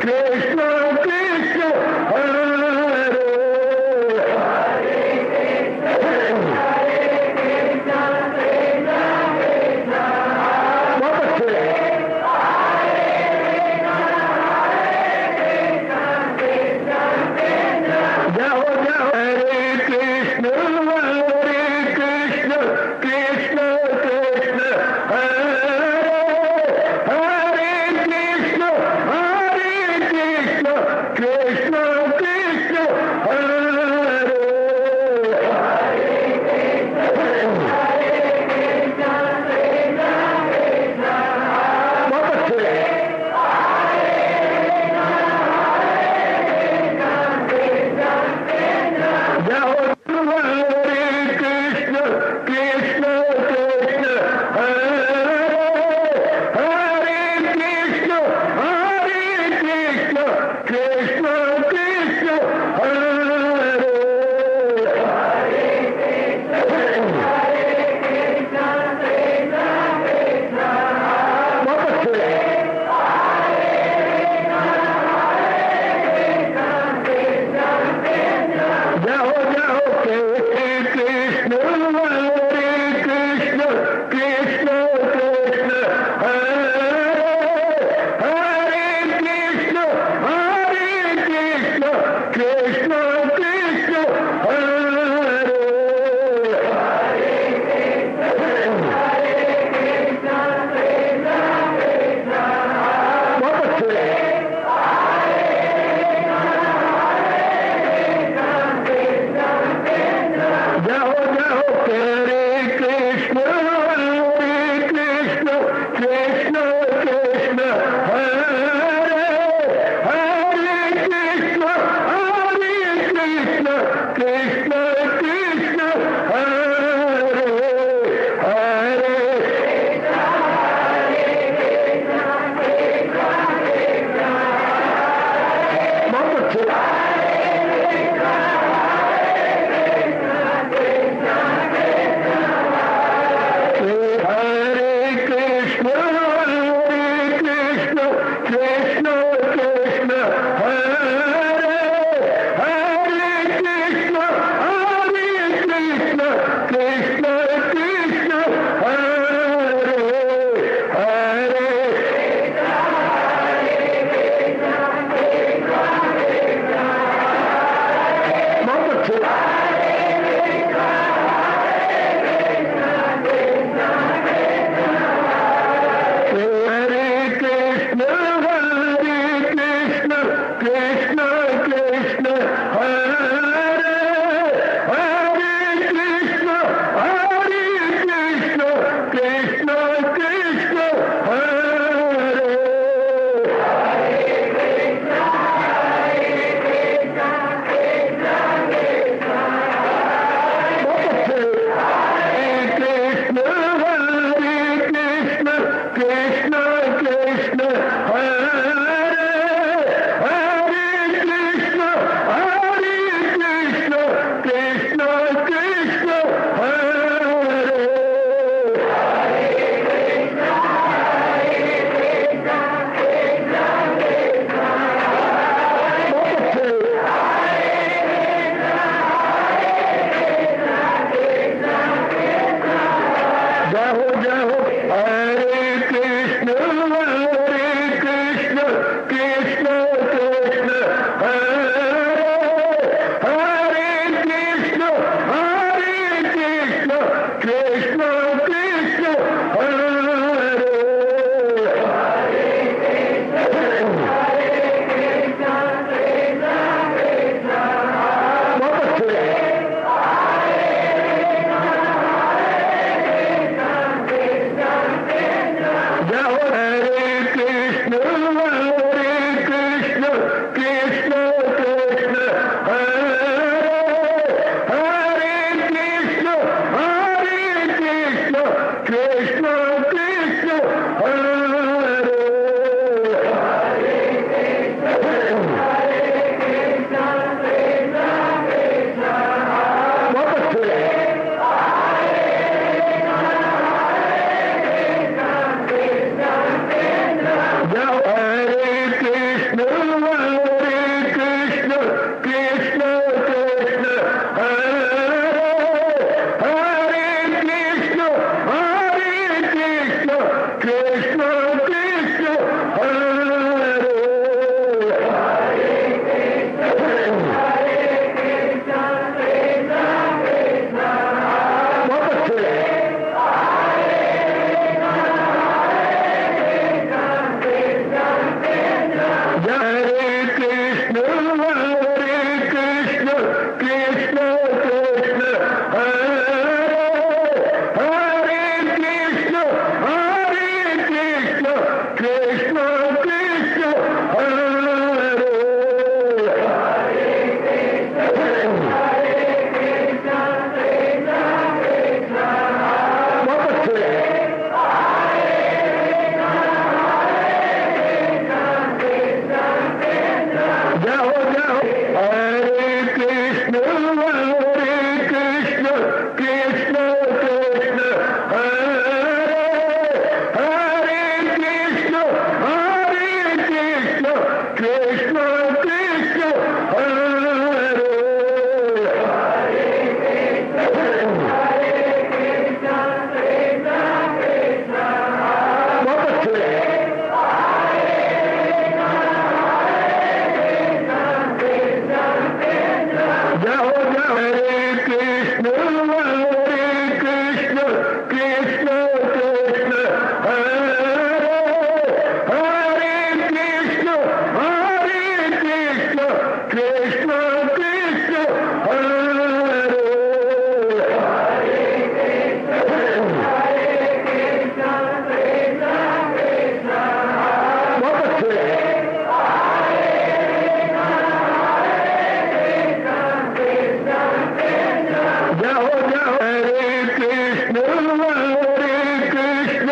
कृष्ण कृष्ण हरे कृष्ण कृष्ण हरे बहुत अच्छे जाओ जाओ हरे कृष्ण कृष्ण कृष्ण कृष्ण हरे हरे कृष्ण कृष्ण कृष्ण हरे बहुत अच्छे जाओ जाओ हरे कृष्ण कृष्ण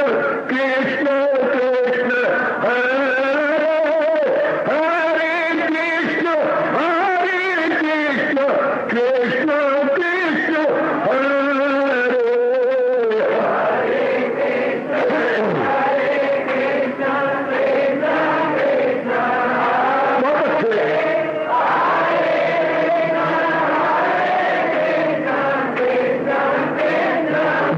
कृष्ण कृष्ण हरे हरे कृष्ण कृष्ण कृष्ण हरे बहुत अच्छे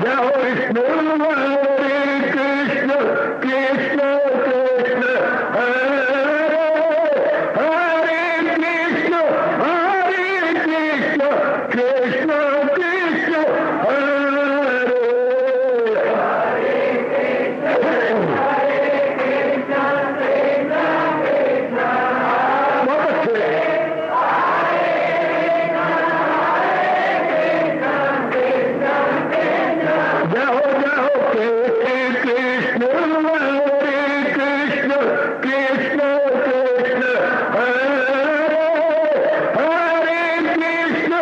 जाओ विष्णु हरे कृष्ण कृष्ण कृष्ण हरे हरे कृष्ण कृष्ण कृष्ण हरे बहुत अच्छे जाओ जाओ कृष्ण हरे कृष्ण कृष्ण कृष्ण हरे हरे कृष्ण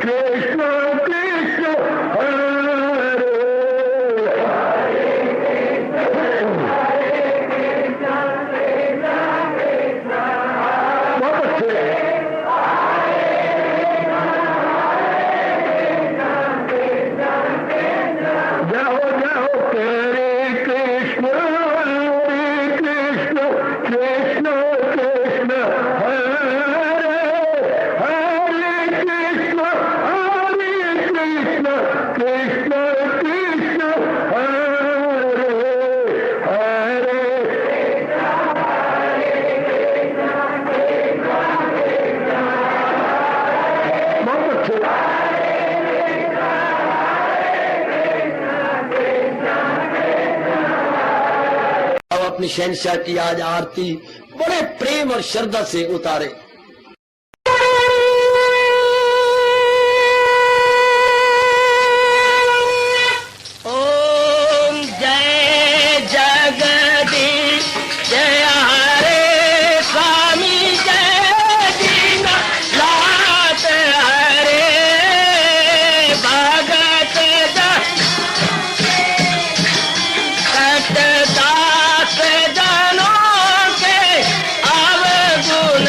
कृष्ण कृष्ण हरे बहुत अच्छे जाओ जाओ हरे कृष्ण कृष्ण कृष्ण हरे हरे कृष्ण कृष्ण हरे हरे बहुत अच्छे अब अपनी शहनशाह की आज आरती बड़े प्रेम और श्रद्धा से उतारे। ओम जय जगदीश जय हरे स्वामी जय दीना लात हरे भगत दास जनों के अवगुण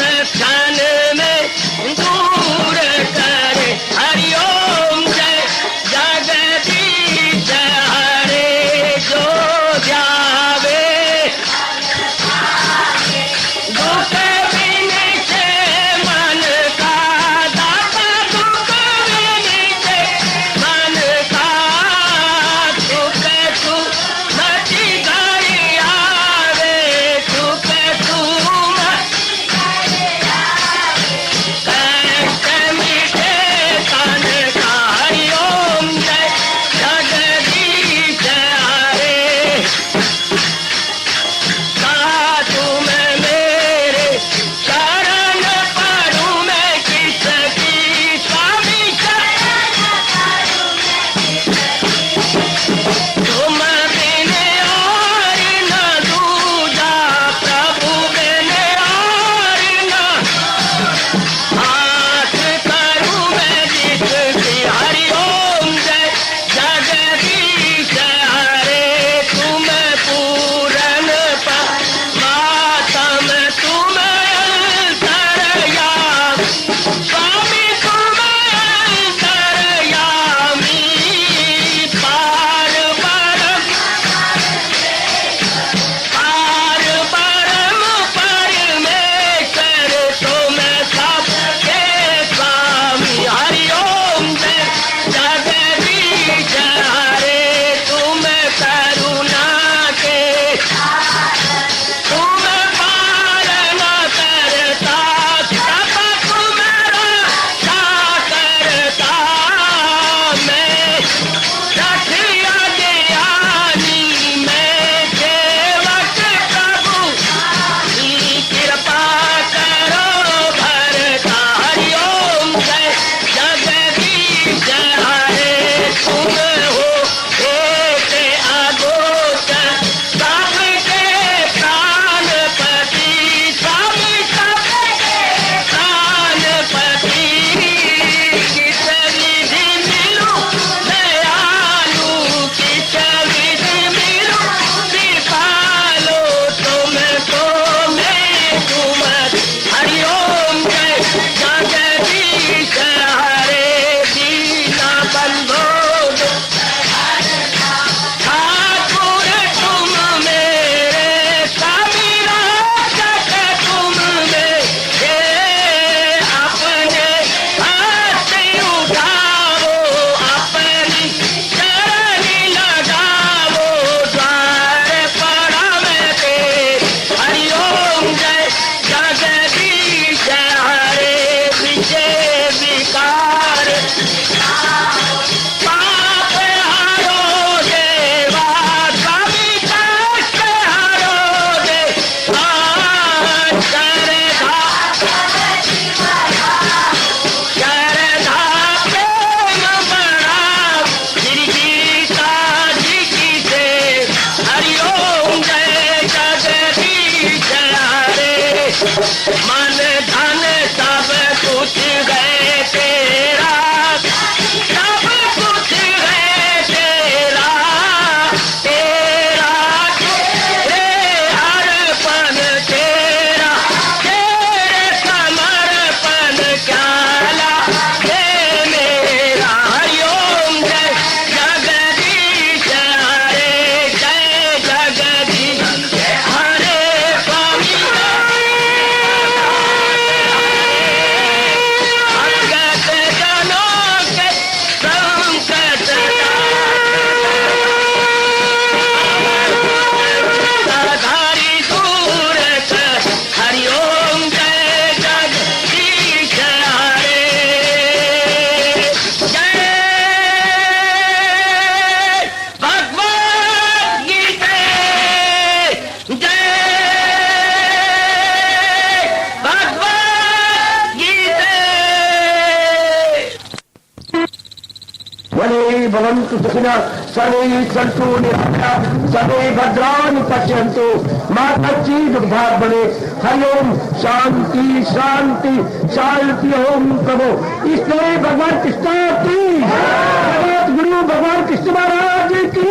भवन्तु सुखिनः सर्वे सन्तु निरामयाः सर्वे भद्राणि पश्यन्तु मा कश्चित् दुर्भाग्यं भवेत्। हरि ओम शांति शांति शांति। ओम प्रभु इसलिए भगवान कृष्ण की जगत गुरु भगवान कृष्ण महाराज की।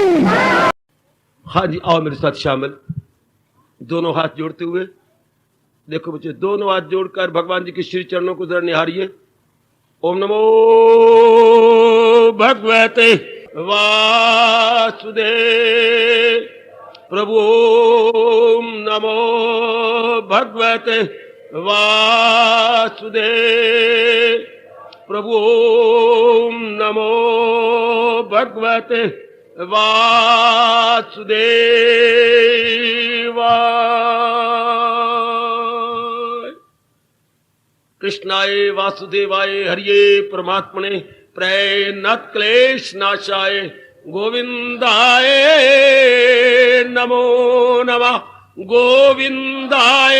हाँ जी, आओ मेरे साथ शामिल, दोनों हाथ जोड़ते हुए। देखो बच्चे, दोनों हाथ जोड़कर भगवान जी के श्री चरणों को जरा निहारिए। ओम नमो भगवते वासुदेव प्रभु। ओम नमो भगवते वासुदेव प्रभु। ओम नमो भगवते वासुदेवाय। कृष्णाय वासुदेवाय हरिये परमात्मने प्रणत क्लेश नाशाय गोविंदाय नमो नमः। गोविंदाय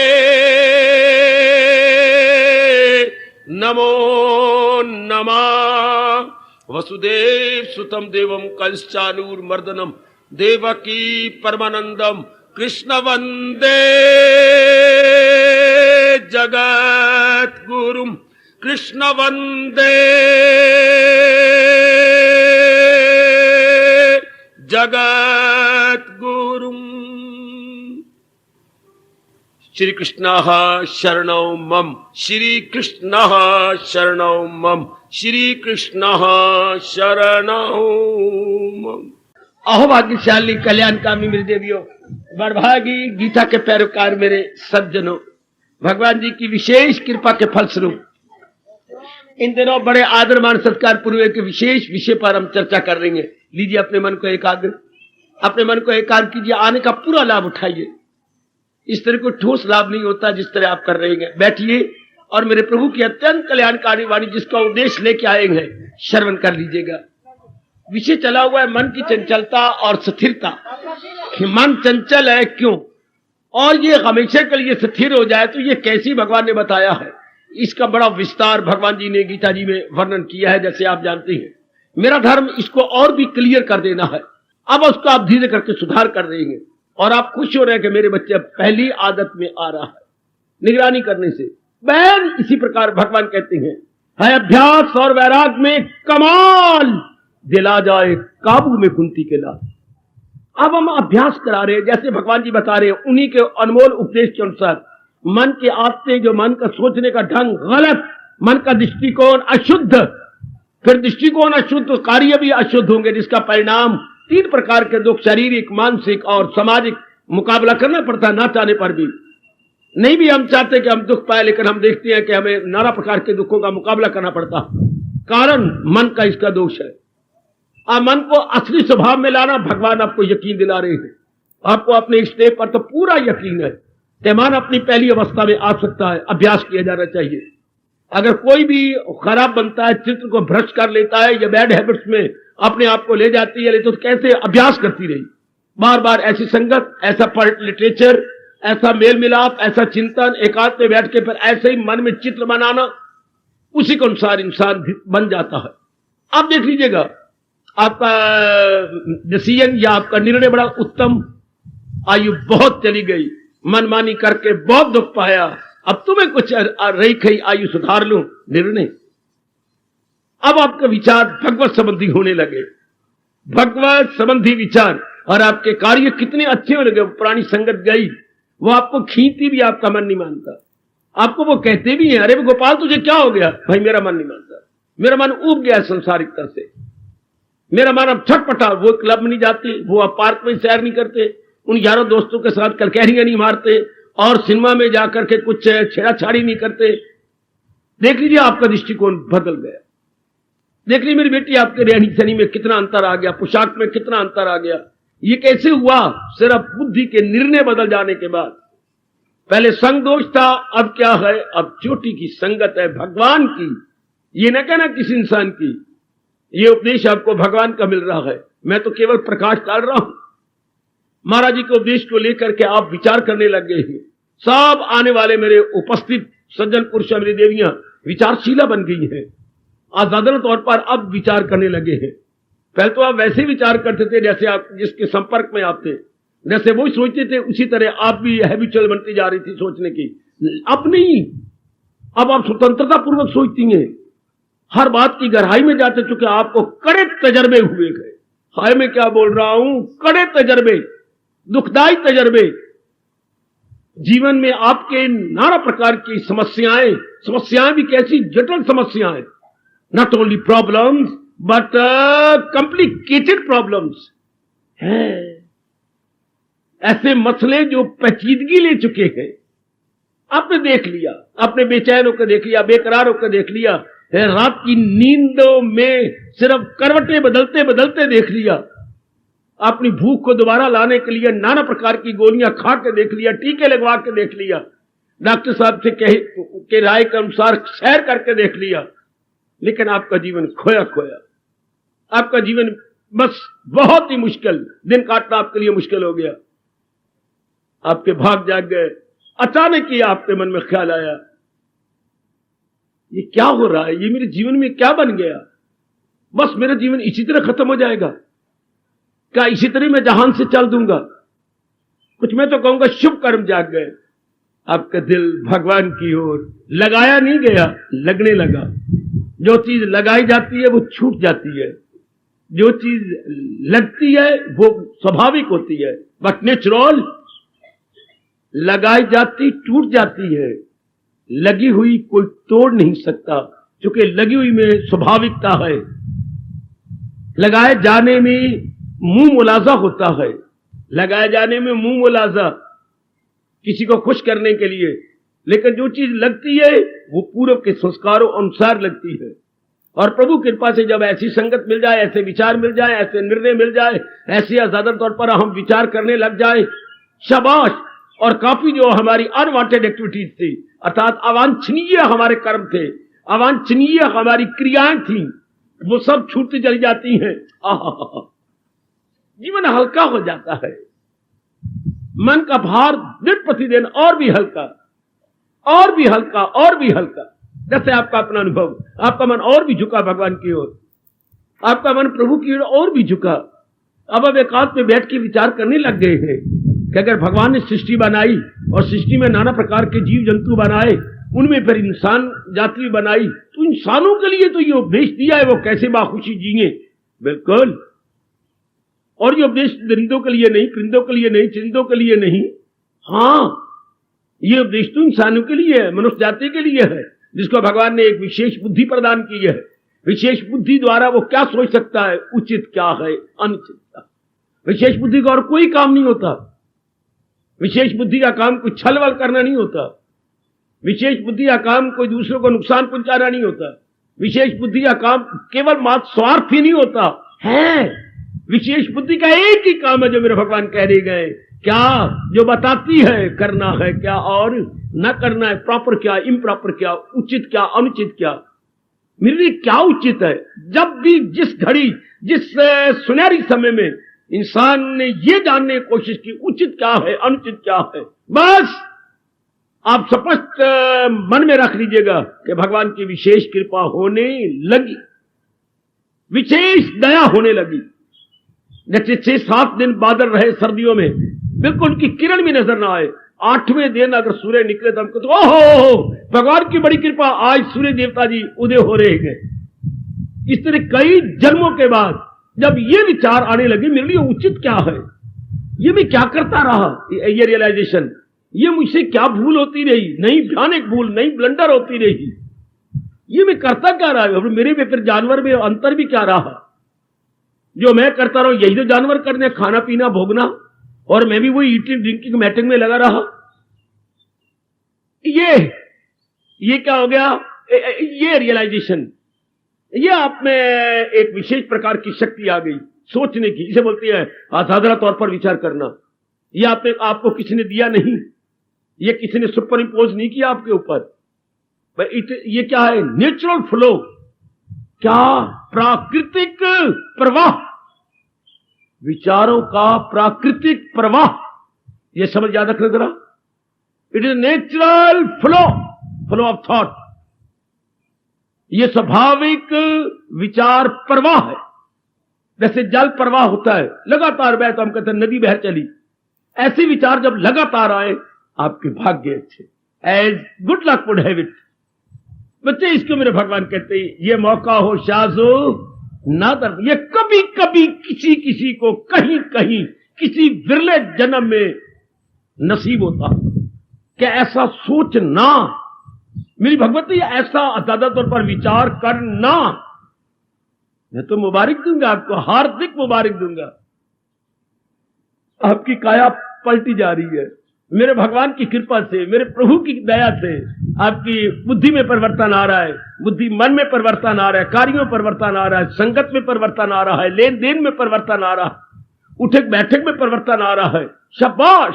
नमो नमः। वसुदेव सुतम देवम कंसचानूरमर्दनम देवकी परमानंदम कृष्ण वंदे जगत गुरुम। कृष्ण वंदे जगत गुरुम। श्री कृष्ण शरणौ मम। श्री कृष्ण शरणौ मम। श्री कृष्ण शरणौ मम। अहो भाग्यशाली कल्याणकामी मेरी देवियों, बड़भागी गीता के पैरोकार मेरे सज्जनों, भगवान जी की विशेष कृपा के फलस्वरूप इन दिनों बड़े आदर मान सत्कार पूर्वक के विशेष विषय पर हम चर्चा कर रहे हैं। लीजिए अपने मन को एकाग्र, अपने मन को एकाग्र कीजिए, आने का पूरा लाभ उठाइए। इस तरह को ठोस लाभ नहीं होता जिस तरह आप कर रहे हैं। बैठिए और मेरे प्रभु की अत्यंत कल्याणकारी वाणी जिसका उद्देश्य लेके आए हैं श्रवण कर लीजिएगा। विषय चला हुआ है मन की चंचलता और स्थिरता। मन चंचल है क्यों, और ये हमेशा के लिए स्थिर हो जाए तो ये कैसी भगवान ने बताया है, इसका बड़ा विस्तार भगवान जी ने गीता जी में वर्णन किया है, जैसे आप जानते हैं। मेरा धर्म इसको और भी क्लियर कर देना है। अब उसको आप धीरे करके सुधार कर देंगे और आप खुश हो रहे हैं कि मेरे बच्चे अब पहली आदत में आ रहा है निगरानी करने से। बहन इसी प्रकार भगवान कहते हैं, है अभ्यास और वैराग में कमाल, दिला जाए काबू में कुंती के लाल। अब हम अभ्यास करा रहे हैं, जैसे भगवान जी बता रहे हैं, उन्हीं के अनमोल उपदेश के अनुसार मन के आते जो मन का सोचने का ढंग गलत, मन का दृष्टिकोण अशुद्ध, फिर दृष्टिकोण अशुद्ध तो कार्य भी अशुद्ध होंगे, जिसका परिणाम 3 प्रकार के दुख, शारीरिक, मानसिक और सामाजिक मुकाबला करना पड़ता है। ना चाहने पर भी, नहीं भी हम चाहते कि हम दुख पाए, लेकिन हम देखते हैं कि हमें नाना प्रकार के दुखों का मुकाबला करना पड़ता, कारण मन का इसका दोष है। आप मन को असली स्वभाव में लाना, भगवान आपको यकीन दिला रहे हैं। आपको अपने स्टेप पर तो पूरा यकीन है कि मन अपनी पहली अवस्था में आ सकता है। अभ्यास किया जाना चाहिए। अगर कोई भी खराब बनता है, चित्र को भ्रष्ट कर लेता है या बैड हैबिट्स में अपने आप को ले जाती है, तो कैसे अभ्यास करती रही, बार बार ऐसी संगत, ऐसा लिटरेचर, ऐसा मेल मिलाप, ऐसा चिंतन, एकांत में बैठ के फिर ऐसे ही मन में चित्र बनाना, उसी के अनुसार इंसान बन जाता है। आप देख लीजिएगा, आपका डिसीजन या आपका निर्णय बड़ा उत्तम, आयु बहुत चली गई, मनमानी करके बहुत दुख पाया, अब तुम्हें कुछ रही खई आयु सुधार लूं, निर्णय। अब आपका विचार भगवत संबंधी होने लगे, भगवत संबंधी विचार, और आपके कार्य कितने अच्छे होने लगे। पुरानी संगत गई, वो आपको खींचती भी, आपका मन नहीं मानता। आपको वो कहते भी हैं, अरे गोपाल तुझे क्या हो गया? भाई मेरा मन नहीं मानता, मेरा मन उब गया संसारिकता से, मेरा मन अब छटपटा। वो क्लब में नहीं जाते, वो अब पार्क में सैर नहीं करते, उन यारों दोस्तों के साथ कलकहरियां नहीं मारते, और सिनेमा में जाकर के कुछ छेड़ाछाड़ी नहीं करते। देख लीजिए आपका दृष्टिकोण बदल गया। देख लीजिए मेरी बेटी, आपके रहनी सहनी में कितना अंतर आ गया, पोशाक में कितना अंतर आ गया। ये कैसे हुआ? सिर्फ बुद्धि के निर्णय बदल जाने के बाद। पहले संग दोष था, अब क्या है? अब चोटी की संगत है, भगवान की। ये न कहना किसी इंसान की। ये उपदेश आपको भगवान का मिल रहा है, मैं तो केवल प्रकाश डाल रहा हूं। महाराज जी के उपदेश को लेकर के आप विचार करने लग गए हैं। सब आने वाले मेरे उपस्थित सज्जन पुरुष, मेरी देवियां विचारशीला बन गई हैं, आजादन तौर पर अब विचार करने लगे हैं। पहले तो आप वैसे विचार करते थे जैसे आप जिसके संपर्क में आप थे, जैसे वो सोचते थे उसी तरह आप भी हैबिचुअल बनती जा रही थी सोचने की। अब नहीं, अब आप स्वतंत्रता पूर्वक सोचती हैं, हर बात की गहराई में जाते, चुके आपको कड़े तजर्बे हुए गए। हाय मैं क्या बोल रहा हूं, कड़े तजर्बे, दुखदाई तजर्बे। जीवन में आपके नाना प्रकार की समस्याएं भी कैसी जटिल समस्याएं, not only problems but complicated problems हैं। ऐसे मसले जो पेचीदगी ले चुके हैं, आपने देख लिया, आपने बेचैन होकर देख लिया, बेकरार होकर देख लिया, रात की नींदों में सिर्फ करवटें बदलते बदलते देख लिया, अपनी भूख को दोबारा लाने के लिए नाना प्रकार की गोलियां खा के देख लिया, टीके लगवा के देख लिया, डॉक्टर साहब से के राय के अनुसार सैर करके देख लिया, लेकिन आपका जीवन खोया खोया, आपका जीवन बस बहुत ही मुश्किल, दिन काटना आपके लिए मुश्किल हो गया। आपके भाग जाग गए, अचानक ही आपके मन में ख्याल आया, ये क्या हो रहा है, ये मेरे जीवन में क्या बन गया, बस मेरा जीवन इसी तरह खत्म हो जाएगा क्या, इसी तरह मैं जहान से चल दूंगा। कुछ मैं तो कहूंगा शुभ कर्म जाग गए, आपका दिल भगवान की ओर लगाया नहीं गया, लगने लगा। जो चीज लगाई जाती है वो छूट जाती है, जो चीज लगती है वो स्वाभाविक होती है, बट नेचुरल लगाई जाती टूट जाती है, लगी हुई कोई तोड़ नहीं सकता, क्योंकि लगी हुई में स्वाभाविकता है। लगाए जाने में मुंह मुलाजा होता है, लगाए जाने में मुंह मुलाजा किसी को खुश करने के लिए, लेकिन जो चीज लगती है वो पूर्व के संस्कारों अनुसार लगती है। और प्रभु कृपा से जब ऐसी संगत मिल जाए, ऐसे विचार मिल जाए, ऐसे निर्णय मिल जाए, ऐसे आजादा तौर पर हम विचार करने लग जाए, शाबाश। और काफी जो हमारी अनवांटेड एक्टिविटीज थी, अर्थात अवांछनीय हमारे कर्म थे, अवांछनीय हमारी क्रियाएं थी, वो सब छूटती चली जाती हैं। जीवन हल्का हो जाता है, मन का भार दिन प्रतिदिन और भी हल्का, और भी हल्का, और भी हल्का। जैसे आपका अपना अनुभव, आपका मन और भी झुका भगवान की ओर, आपका मन प्रभु की ओर और भी झुका। अब आप एकांत में बैठ के विचार करने लग गए हैं कि अगर भगवान ने सृष्टि बनाई और सृष्टि में नाना प्रकार के जीव जंतु बनाए, उनमें फिर इंसान जाति बनाई, तो इंसानों के लिए तो ये उपदेश दिया है वो कैसे बाखुशी जिए। बिल्कुल। और ये उपदेश दरिंदों के लिए नहीं, परिंदों के लिए नहीं, चिरिंदों के लिए नहीं, हाँ ये उपदेश तो इंसानों के लिए है, मनुष्य जाति के लिए है, जिसको भगवान ने एक विशेष बुद्धि प्रदान की है। विशेष बुद्धि द्वारा वो क्या सोच सकता है, उचित क्या है, अनुचित क्या। विशेष बुद्धि का और कोई काम नहीं होता। विशेष बुद्धि का काम कोई छलवल करना नहीं होता। विशेष बुद्धि का काम कोई दूसरों को नुकसान पहुंचाना नहीं होता। विशेष बुद्धि का काम केवल मात्र स्वार्थ ही नहीं होता है। विशेष बुद्धि का एक ही काम है जो मेरे भगवान कह रहे गए, क्या, जो बताती है करना है क्या और न करना है, प्रॉपर क्या, इम्प्रॉपर क्या, उचित क्या, अनुचित क्या। मेरे लिए क्या उचित है। जब भी जिस घड़ी, जिस सुनहरी समय में इंसान ने यह जानने की कोशिश की उचित क्या है, अनुचित क्या है, बस आप स्पष्ट मन में रख लीजिएगा कि भगवान की विशेष कृपा होने लगी, विशेष दया होने लगी। जैसे 6-7 दिन बादल रहे सर्दियों में, बिल्कुल उनकी किरण भी नजर ना आए, 8वें दिन अगर सूर्य निकले तो हमको तो ओहो भगवान की बड़ी कृपा, आज सूर्य देवता जी उदय हो रहे हैं। इस तरह कई जन्मों के बाद जब ये विचार आने लगे मेरे लिए उचित क्या है, ये मैं क्या करता रहा, ये रियलाइजेशन, ये मुझसे क्या भूल होती रही, नई भयानक भूल, नई ब्लंडर होती रही, ये मैं करता क्या रहा, मेरे में फिर जानवर में अंतर भी क्या रहा। जो मैं करता रहा यही तो जानवर करने, खाना पीना भोगना, और मैं भी वही ईटिंग ड्रिंकिंग मैटिंग में लगा रहा। ये क्या हो गया, ये रियलाइजेशन, ये आप में एक विशेष प्रकार की शक्ति आ गई सोचने की, इसे बोलती है आजादा तौर पर विचार करना। ये आपको किसी ने दिया नहीं, ये किसी ने सुपर इम्पोज नहीं किया आपके ऊपर। ये क्या है, नेचुरल फ्लो, क्या, प्राकृतिक प्रवाह, विचारों का प्राकृतिक प्रवाह। यह समझ याद रखना जरा, it is natural flow of thought. यह स्वाभाविक विचार प्रवाह है। जैसे जल प्रवाह होता है, लगातार बहे तो हम कहते हैं नदी बह चली। ऐसे विचार जब लगातार आए, आपके भाग्य अच्छे, as good luck would have it. बच्चे, इसको मेरे भगवान कहते हैं, ये मौका हो शाजो ना दर। ये कभी कभी किसी किसी को कहीं कहीं किसी विरले जन्म में नसीब होता कि ऐसा सोचना। मेरी भगवती, ऐसा ज्यादा तौर पर विचार करना। मैं तो मुबारक दूंगा आपको, हार्दिक मुबारक दूंगा। आपकी काया पलटी जा रही है मेरे भगवान की कृपा से, मेरे प्रभु की दया से। आपकी बुद्धि में परिवर्तन आ रहा है, बुद्धि मन में परिवर्तन आ रहा है, कार्यों में परिवर्तन आ रहा है, संगत में परिवर्तन आ रहा है, लेन देन में परिवर्तन आ रहा है, उठक बैठक में परिवर्तन आ रहा है। शाबाश।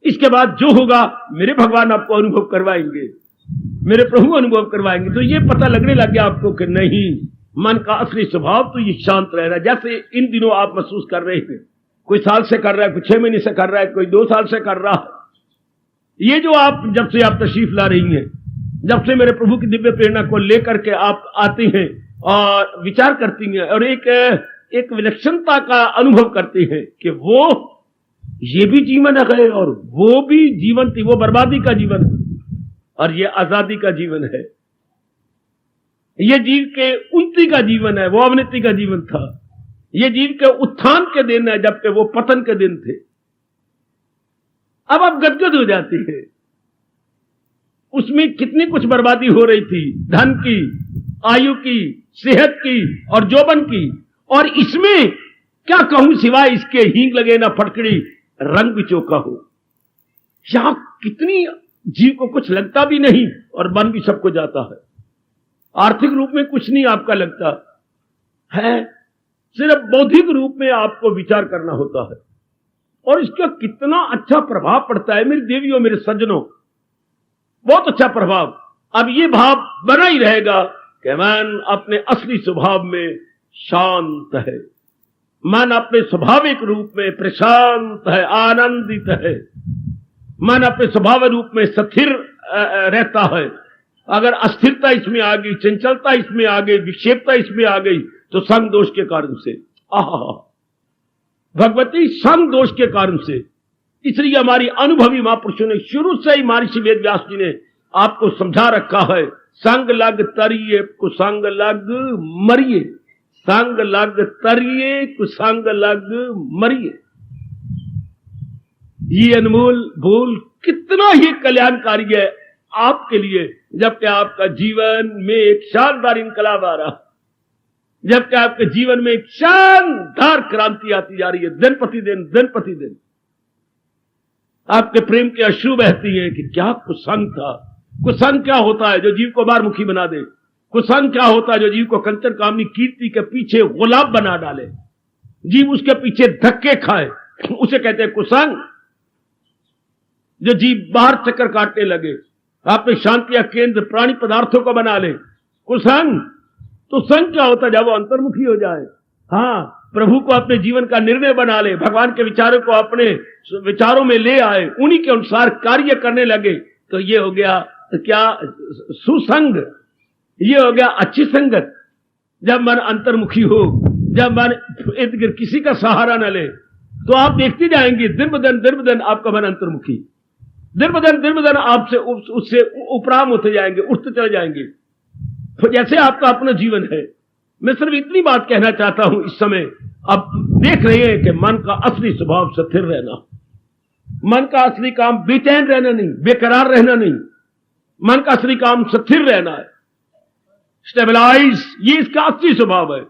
इसके बाद जो होगा मेरे भगवान आपको अनुभव करवाएंगे, मेरे प्रभु अनुभव करवाएंगे। तो ये पता लगने लग गया आपको कि नहीं, मन का असली स्वभाव तो ये शांत रह रहा है। जैसे इन दिनों आप महसूस कर रहे हैं, कोई साल से कर रहा है, कोई 6 महीने से कर रहा है, कोई 2 साल से कर रहा है। ये जो आप जब से आप तशरीफ ला रही हैं, जब से मेरे प्रभु की दिव्य प्रेरणा को लेकर के आप आती हैं और विचार करती हैं और एक विलक्षणता का अनुभव करती हैं कि वो ये भी जीवन है और वो भी जीवन थी, वो बर्बादी का जीवन है और ये आजादी का जीवन है। ये जीव के उन्नति का जीवन है, वो अवनति का जीवन था। ये जीव के उत्थान के दिन है, जबकि वो पतन के दिन थे। अब आप गदगद हो जाती है। उसमें कितनी कुछ बर्बादी हो रही थी, धन की, आयु की, सेहत की और जोबन की। और इसमें क्या कहूं सिवाय इसके हींग लगे ना फटकड़ी रंग भी चौका हो। यहां कितनी जीव को कुछ लगता भी नहीं और मन भी सबको जाता है। आर्थिक रूप में कुछ नहीं आपका लगता है, सिर्फ बौद्धिक रूप में आपको विचार करना होता है। और इसका कितना अच्छा प्रभाव पड़ता है मेरी देवियों, मेरे सज्जनों, बहुत अच्छा प्रभाव। अब ये भाव बना ही रहेगा कि मन अपने असली स्वभाव में शांत है, मन अपने स्वाभाविक रूप में प्रशांत है, आनंदित है, मन अपने स्वभाव रूप में स्थिर रहता है। अगर अस्थिरता इसमें आ गई, चंचलता इसमें आ गई, विक्षेपता इसमें आ गई, तो संग दोष के कारण से, भगवती, संग दोष के कारण से। इसलिए हमारी अनुभवी महापुरुषों ने शुरू से ही महर्षि वेद व्यास जी ने आपको समझा रखा है, संग लग तरिए कुसंग लग मरिए, संग लग तरिए कुसंग लग मरिए। ये अनमोल भूल कितना ही कल्याणकारी है आपके लिए, जबकि आपका जीवन में एक शानदार इनकलाब आ रहा, जबकि आपके जीवन में एक शानदार क्रांति आती जा रही है। दिन प्रतिदिन, दिन प्रतिदिन आपके प्रेम के अश्रु बहती है कि क्या कुसंग था। कुसंग क्या होता है? जो जीव को बारमुखी बना दे। कुसंग क्या होता है? जो जीव को कंचन कामनी कीर्ति के पीछे गुलाब बना डाले, जीव उसके पीछे धक्के खाए, उसे कहते हैं कुसंग। जो जीव बाहर चक्कर काटने लगे, अपने शांति या केंद्र प्राणी पदार्थों को बना ले, कुसंग। तो संग क्या होता है? जब वो अंतर्मुखी हो जाए, हाँ, प्रभु को अपने जीवन का निर्णय बना ले, भगवान के विचारों को अपने विचारों में ले आए, उन्हीं के अनुसार कार्य करने लगे, तो ये हो गया क्या? सुसंग। ये हो गया अच्छी संगत। जब मन अंतर्मुखी हो, जब मन इर्द गिर्द किसी का सहारा न ले, तो आप देखते जाएंगे दिन ब दिन आपका मन अंतर्मुखी, दिन ब दिन आपसे उससे उपराम होते जाएंगे, उठते चले जाएंगे, तो जैसे आपका अपना जीवन है। मैं सिर्फ इतनी बात कहना चाहता हूं इस समय। अब देख रहे हैं कि मन का असली स्वभाव स्थिर रहना, मन का असली काम बेचैन रहना नहीं, बेकरार रहना नहीं, मन का असली काम स्थिर रहना है, स्टेबलाइज। ये इसका असली स्वभाव है।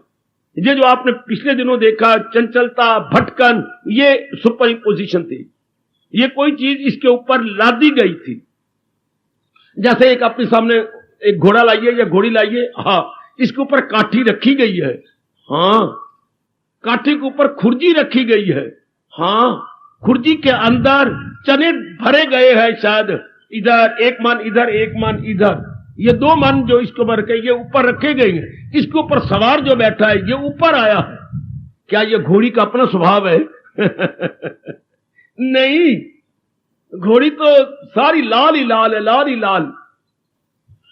ये जो आपने पिछले दिनों देखा, चंचलता, भटकन, ये सुपर इम्पोजिशन थी। ये कोई चीज इसके ऊपर लादी गई थी। जैसे एक अपने सामने एक घोड़ा लाइए या घोड़ी लाइए, हाँ, इसके ऊपर काठी रखी गई है, हाँ, काठी के ऊपर खुर्जी रखी गई है, हाँ, खुर्जी के अंदर चने भरे गए हैं, शायद इधर एक मन, इधर एक मन, इधर ये 2 मन जो इसके ऊपर रखे, ये ऊपर रखे गए हैं। इसके ऊपर सवार जो बैठा है, ये ऊपर आया है। क्या ये घोड़ी का अपना स्वभाव है? नहीं, घोड़ी तो सारी लाल ही लाल है, लाल ही लाल।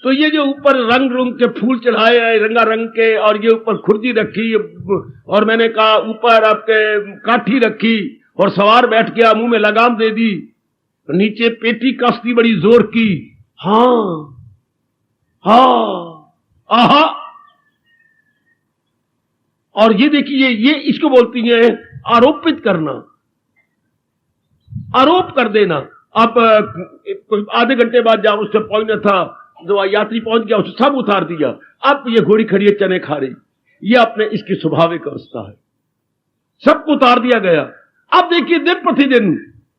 तो ये जो ऊपर रंग रंग के फूल चढ़ाए हैं रंगारंग के, और ये ऊपर खुर्जी रखी, और मैंने कहा ऊपर आपके काठी रखी, और सवार बैठ गया, मुंह में लगाम दे दी, नीचे पेटी कसती बड़ी जोर की, हाँ हाँ आहा। और ये देखिए, ये इसको बोलती है आरोपित करना, आरोप कर देना। अब आधे घंटे बाद जहां उससे पहुंचना था, जो यात्री पहुंच गया, उसे सब उतार दिया। अब ये घोड़ी खड़ी है, चने खा रही, ये अपने इसकी स्वाभाविक अवस्था है, सबको उतार दिया गया। अब देखिए दिन प्रतिदिन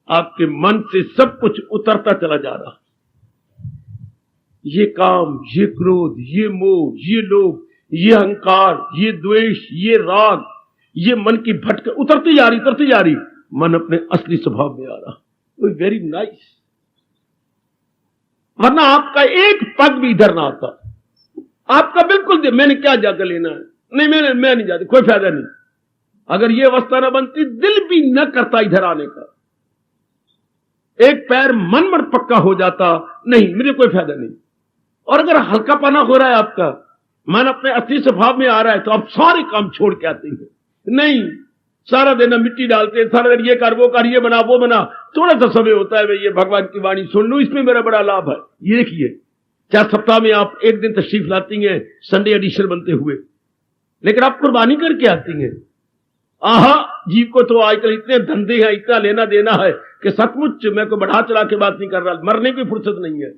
आपके मन से सब कुछ उतरता चला जा रहा, ये काम, ये क्रोध, ये मोह, ये लोभ, ये अहंकार, ये द्वेष, ये राग, ये मन की भटक उतरती जा रही, मन अपने असली स्वभाव में आ रहा। Very nice. वरना आपका एक पग भी इधर ना आता, आपका बिल्कुल मैंने क्या जाकर लेना है, नहीं मैं नहीं जाती, कोई फायदा नहीं। अगर ये अवस्था ना बनती, दिल भी न करता इधर आने का, एक पैर मन पक्का हो जाता, नहीं मुझे कोई फायदा नहीं। और अगर हल्कापना हो रहा है, आपका मन अपने असली स्वभाव में आ रहा है, तो आप सारे काम छोड़ के आते हैं। नहीं, सारा दिन मिट्टी डालते हैं, सारा दिन ये कर वो कर, ये बना वो बना, थोड़ा सा समय होता है, मैं ये भगवान की वाणी सुन लूं, इसमें मेरा बड़ा लाभ है। ये देखिए, 4 सप्ताह में आप एक दिन तशरीफ लाती हैं, संडे एडिशन बनते हुए, लेकिन आप कुर्बानी करके आती हैं। आहा, जीव को तो आजकल इतने धंधे हैं, इतना लेना देना है कि सचमुच मैं को बढ़ा चढ़ा के बात नहीं कर रहा, मरने की फुर्सत नहीं है,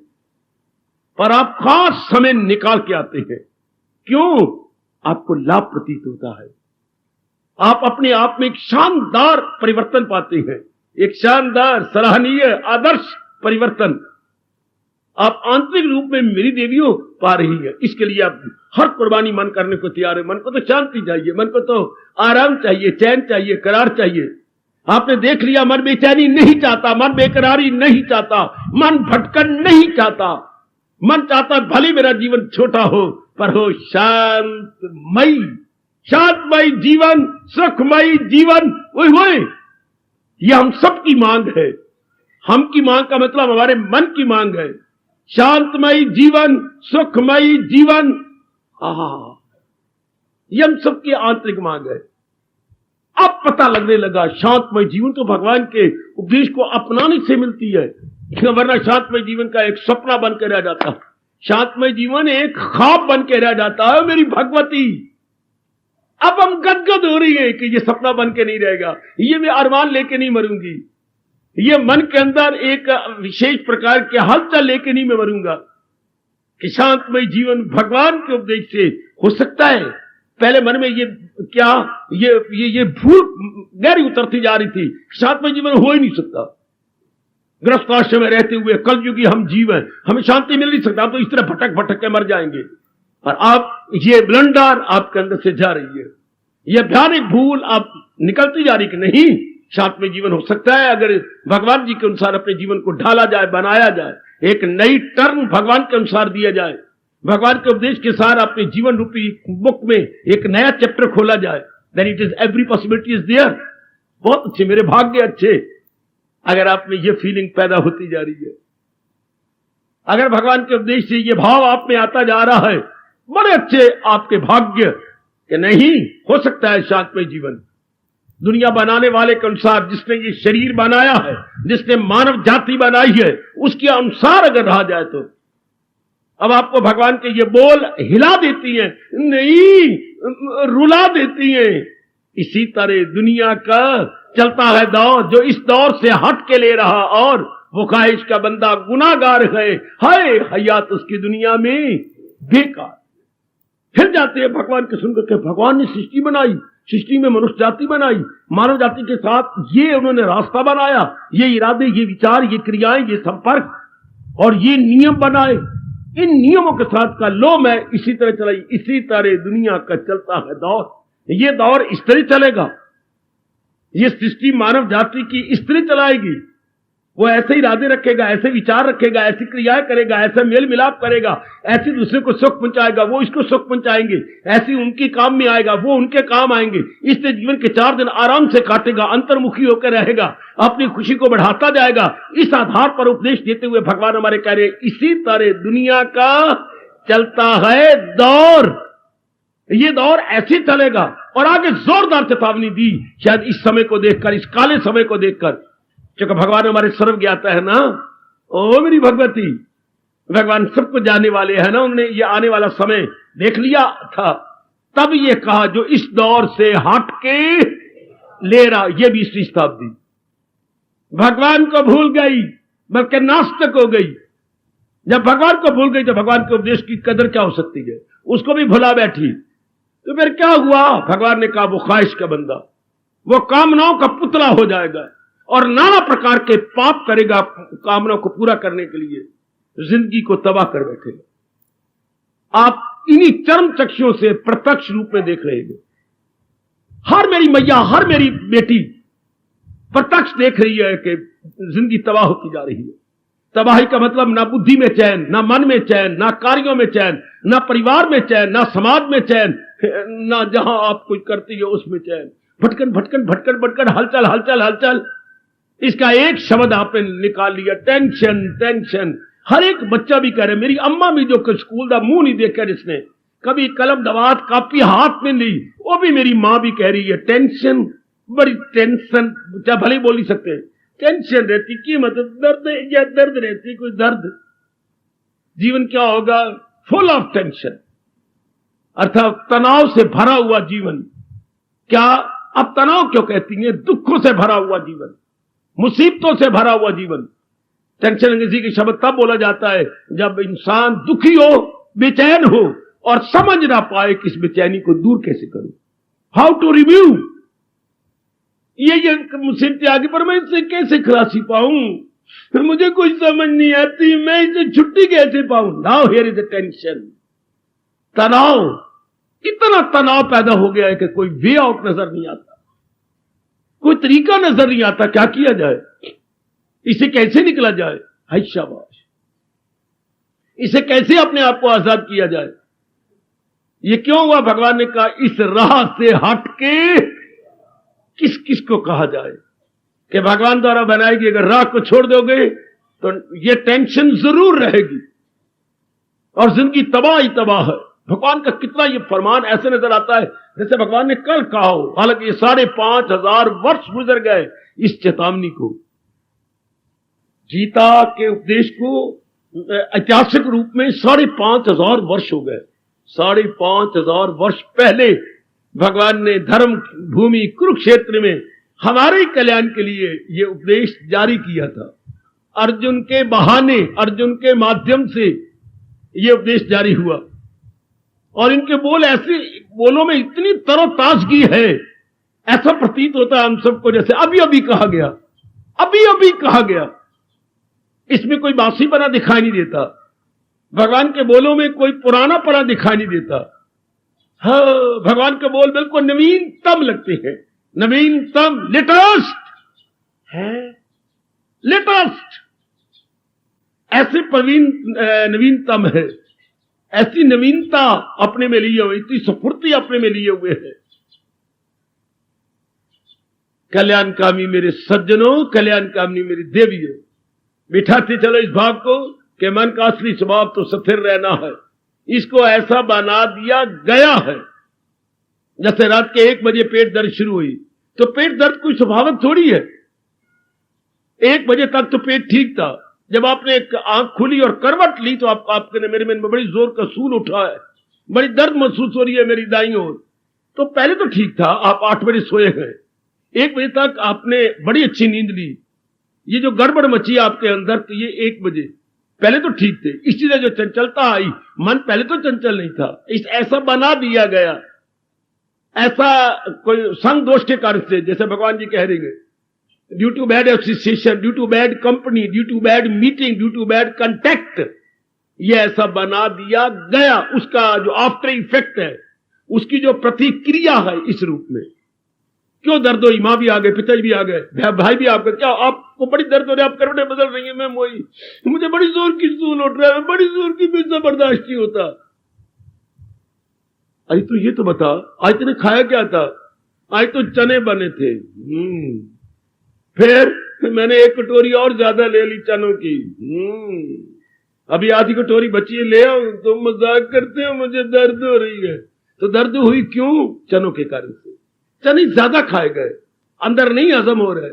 पर आप खास समय निकाल के आते हैं। क्यों? आपको लाभ प्रतीत होता है, आप अपने आप में एक शानदार परिवर्तन पाते हैं, एक शानदार सराहनीय आदर्श परिवर्तन आप आंतरिक रूप में मेरी देवियों पा रही है। इसके लिए आप हर कुर्बानी मन करने को तैयार है। मन को तो शांति चाहिए, मन को तो आराम चाहिए, चैन चाहिए, करार चाहिए। आपने देख लिया, मन बेचैनी नहीं चाहता, मन बेकरारी नहीं चाहता, मन भटकन नहीं चाहता, मन चाहता भले मेरा जीवन छोटा हो, पर हो शांतमयी, शांतमयी जीवन, सुखमयी जीवन। ओए ये हम सबकी मांग है। हम की मांग का मतलब हमारे मन की मांग है। शांतमयी जीवन, सुखमयी जीवन, ये हम सबकी आंतरिक मांग है। अब पता लगने लगा शांतमय जीवन तो भगवान के उपदेश को अपनाने से मिलती है, वरना शांतमय जीवन का एक सपना बन के रह जाता, शांतमय जीवन एक ख्वाब बन के रह जाता है। मेरी भगवती, अब हम गदगद हो रही है कि ये सपना बन के नहीं रहेगा, ये मैं अरमान लेके नहीं मरूंगी, ये मन के अंदर एक विशेष प्रकार के हलचल लेके नहीं मैं मरूंगा कि शांतमय जीवन भगवान के उपदेश से हो सकता है। पहले मन में ये क्या ये भूल गहरी उतरती जा रही थी, शांतमय जीवन हो ही नहीं सकता। गृहस्थाश्रम में रहते हुए कलयुगी हम जीव हैं, हमें शांति मिल नहीं सकता, तो इस तरह भटक भटक के मर जाएंगे। और आप ये ब्लंडर आपके अंदर से जा रही है, यह भयानक भूल आप निकलती जा रही कि नहीं, शांतमय जीवन हो सकता है अगर भगवान जी के अनुसार अपने जीवन को ढाला जाए, बनाया जाए, एक नई टर्न भगवान के अनुसार दिया जाए, भगवान के उपदेश के साथ अपने जीवन रूपी बुक में एक नया चैप्टर खोला जाए, then it is every possibility is there. बहुत अच्छे, मेरे भाग्य अच्छे अगर आप में ये फीलिंग पैदा होती जा रही है, अगर भगवान के उपदेश से ये भाव आप में आता जा रहा है, बड़े अच्छे आपके भाग्य कि नहीं हो सकता है शांतमय जीवन। दुनिया बनाने वाले के अनुसार, जिसने ये शरीर बनाया है, जिसने मानव जाति बनाई है, उसके अनुसार अगर रहा जाए तो अब आपको भगवान के ये बोल हिला देती हैं, नहीं रुला देती हैं। इसी तरह दुनिया का चलता है दौर, जो इस दौर से हट के ले रहा, और वो ख्वाहिश का बंदा गुनाहगार है, हाय हयात उसकी दुनिया में बेकार। फिर जाते हैं भगवान के सुनकर के, भगवान ने सृष्टि बनाई, सृष्टि में मनुष्य जाति बनाई, मानव जाति के साथ ये उन्होंने रास्ता बनाया, ये इरादे, ये विचार, ये क्रियाएं, ये संपर्क और ये नियम बनाए। इन नियमों के साथ का लो मैं इसी तरह चलाई, इसी तरह दुनिया का चलता है दौर। ये दौर इस तरह चलेगा, ये सृष्टि मानव जाति की इस तरह चलाएगी। वो ऐसे इरादे रखेगा, ऐसे विचार रखेगा, ऐसी क्रियाएं करेगा, ऐसा मेल मिलाप करेगा, ऐसे दूसरे को सुख पहुंचाएगा, वो इसको सुख पहुंचाएंगे, ऐसी उनकी काम में आएगा, वो उनके काम आएंगे। इससे जीवन के 4 दिन आराम से काटेगा, अंतर्मुखी होकर रहेगा, अपनी खुशी को बढ़ाता जाएगा। इस आधार पर उपदेश देते हुए भगवान हमारे कह रहे, इसी तरह दुनिया का चलता है दौर, ये दौर ऐसे चलेगा। और आगे जोरदार चेतावनी दी, शायद इस समय को देखकर, इस काले समय को देखकर, क्योंकि भगवान हमारे सर्व ज्ञाता है ना। ओ मेरी भगवती, भगवान सबको जानने वाले है ना, उन्होंने ये आने वाला समय देख लिया था, तब ये कहा जो इस दौर से हट के ले रहा। ये 20वीं शताब्दी भगवान को भूल गई, बल्कि नास्तिक हो गई। जब भगवान को भूल गई तो भगवान के उपदेश की कदर क्या हो सकती है, उसको भी भुला बैठी। तो फिर क्या हुआ? भगवान ने कहा वो ख्वाहिश का बंदा, वो कामनाओं का पुतला हो जाएगा और नाना प्रकार के पाप करेगा कामनाओं को पूरा करने के लिए, जिंदगी को तबाह कर बैठेगा। आप इन्हीं चरम चक्षुओं से प्रत्यक्ष रूप में देख रहे हैं। हर मेरी मैया, हर मेरी बेटी प्रत्यक्ष देख रही है कि जिंदगी तबाह होती जा रही है। तबाही का मतलब ना बुद्धि में चैन, ना मन में चैन, ना कार्यों में चैन, ना परिवार में चैन, ना समाज में चैन, ना जहां आप कुछ करती है उसमें चैन। भटकन भटकन भटकन भटकन, हलचल हलचल हलचल। इसका एक शब्द आपने निकाल लिया, टेंशन टेंशन। हर एक बच्चा भी कह रहे, मेरी अम्मा भी जो स्कूल का मुंह नहीं देखा जिसने कभी कलम दवात कापी हाथ में ली, वो भी मेरी मां भी कह रही है टेंशन, बड़ी टेंशन। क्या भले बोल नहीं सकते, टेंशन रहती की मतलब दर्द या दर्द रहती, कोई दर्द। जीवन क्या होगा? फुल ऑफ टेंशन, अर्थात तनाव से भरा हुआ जीवन। क्या अब तनाव क्यों कहती है? दुखों से भरा हुआ जीवन, मुसीबतों से भरा हुआ जीवन। टेंशन अंग्रेजी के शब्द तब बोला जाता है जब इंसान दुखी हो, बेचैन हो और समझ ना पाए कि इस बेचैनी को दूर कैसे करूं, हाउ टू रिव्यू। ये मुसीबतें आगे, पर मैं इससे कैसे खलासी पाऊं, मुझे कुछ समझ नहीं आती, मैं इसे छुट्टी कैसे पाऊं। Now here is the tension, तनाव। इतना तनाव पैदा हो गया है कि कोई वे आउट नजर नहीं आता, कोई तरीका नजर नहीं आता, क्या किया जाए, इसे कैसे निकला जाए। हाय शाबाश, इसे कैसे अपने आप को आजाद किया जाए। ये क्यों हुआ? भगवान ने कहा इस राह से हट के किस किस को कहा जाए कि भगवान द्वारा बनाएगी। अगर राह को छोड़ दोगे तो ये टेंशन जरूर रहेगी और जिंदगी तबाह ही तबाह है। भगवान का कितना ये फरमान ऐसे नजर आता है जैसे भगवान ने कल कहा हो, हालांकि ये 5,500 वर्ष गुजर गए इस चेतावनी को, गीता के उपदेश को ऐतिहासिक रूप में 5,500 वर्ष हो गए। 5,500 वर्ष पहले भगवान ने धर्म भूमि कुरुक्षेत्र में हमारे ही कल्याण के लिए यह उपदेश जारी किया था। अर्जुन के बहाने, अर्जुन के माध्यम से यह उपदेश जारी हुआ और इनके बोल ऐसे, बोलों में इतनी तरोताजगी है, ऐसा प्रतीत होता है हम सबको जैसे अभी अभी कहा गया, अभी अभी कहा गया। इसमें कोई बासीपना दिखाई नहीं देता, भगवान के बोलों में कोई पुरानापना दिखाई नहीं देता। हाँ, भगवान के बोल बिल्कुल नवीनतम लगते हैं, नवीनतम, लेटेस्ट है, लेटेस्ट। ऐसे नवीनतम है, ऐसी नवीनता अपने में लिए हुए, इतनी स्फूर्ति अपने में लिए हुए है। कल्याणकामी मेरे सज्जनों, कल्याणकामी मेरी देवियों, बिठाते चलो इस भाव को कि मन का असली स्वभाव तो स्थिर रहना है। इसको ऐसा बना दिया गया है जैसे रात के 1 बजे पेट दर्द शुरू हुई तो पेट दर्द कोई स्वाभाविक थोड़ी है। 1 बजे तक तो पेट ठीक था, जब आपने एक आंख खुली और करवट ली तो आपके मेरे मन में बड़ी जोर का सूल उठा है, बड़ी दर्द महसूस हो रही है मेरी दाईं ओर। तो पहले तो ठीक था, आप 8 बजे सोए गए, 1 बजे तक आपने बड़ी अच्छी नींद ली। ये जो गड़बड़ मची आपके अंदर, तो ये 1 बजे पहले तो ठीक थे। इसलिए जो चंचलता आई, मन पहले तो चंचल नहीं था, इस ऐसा बना दिया गया, ऐसा कोई संग दोष के कारण से, जैसे भगवान जी कह रहे हैं, due to bad association, due to bad company, due to bad meeting, due to bad contact, ये ऐसा बना दिया गया। उसका जो आफ्टर इफेक्ट है, उसकी जो प्रतिक्रिया है इस रूप में। क्यों दर्द हुई? मां भी आ गए, पिताजी भी आ गए, भाई भी आ गए। क्या आपको बड़ी दर्द हो रही है, आप करवटें बदल रही है, मैं मोई, मुझे बड़ी जोर की सूल उठ रहा है, बड़ी जोर की मुझसे बर्दाश्त नहीं होता। अरे तो ये तो बता, आज तूने खाया क्या था? आज तो चने बने थे। फिर मैंने 1 कटोरी और ज्यादा ले ली चनों की। अभी आधी कटोरी बची है, ले आओ। तो मजाक करते हो, मुझे दर्द हो रही है। तो दर्द हुई क्यों? चनों के कारण से। चने ज्यादा खाए गए, अंदर नहीं हजम हो रहा है।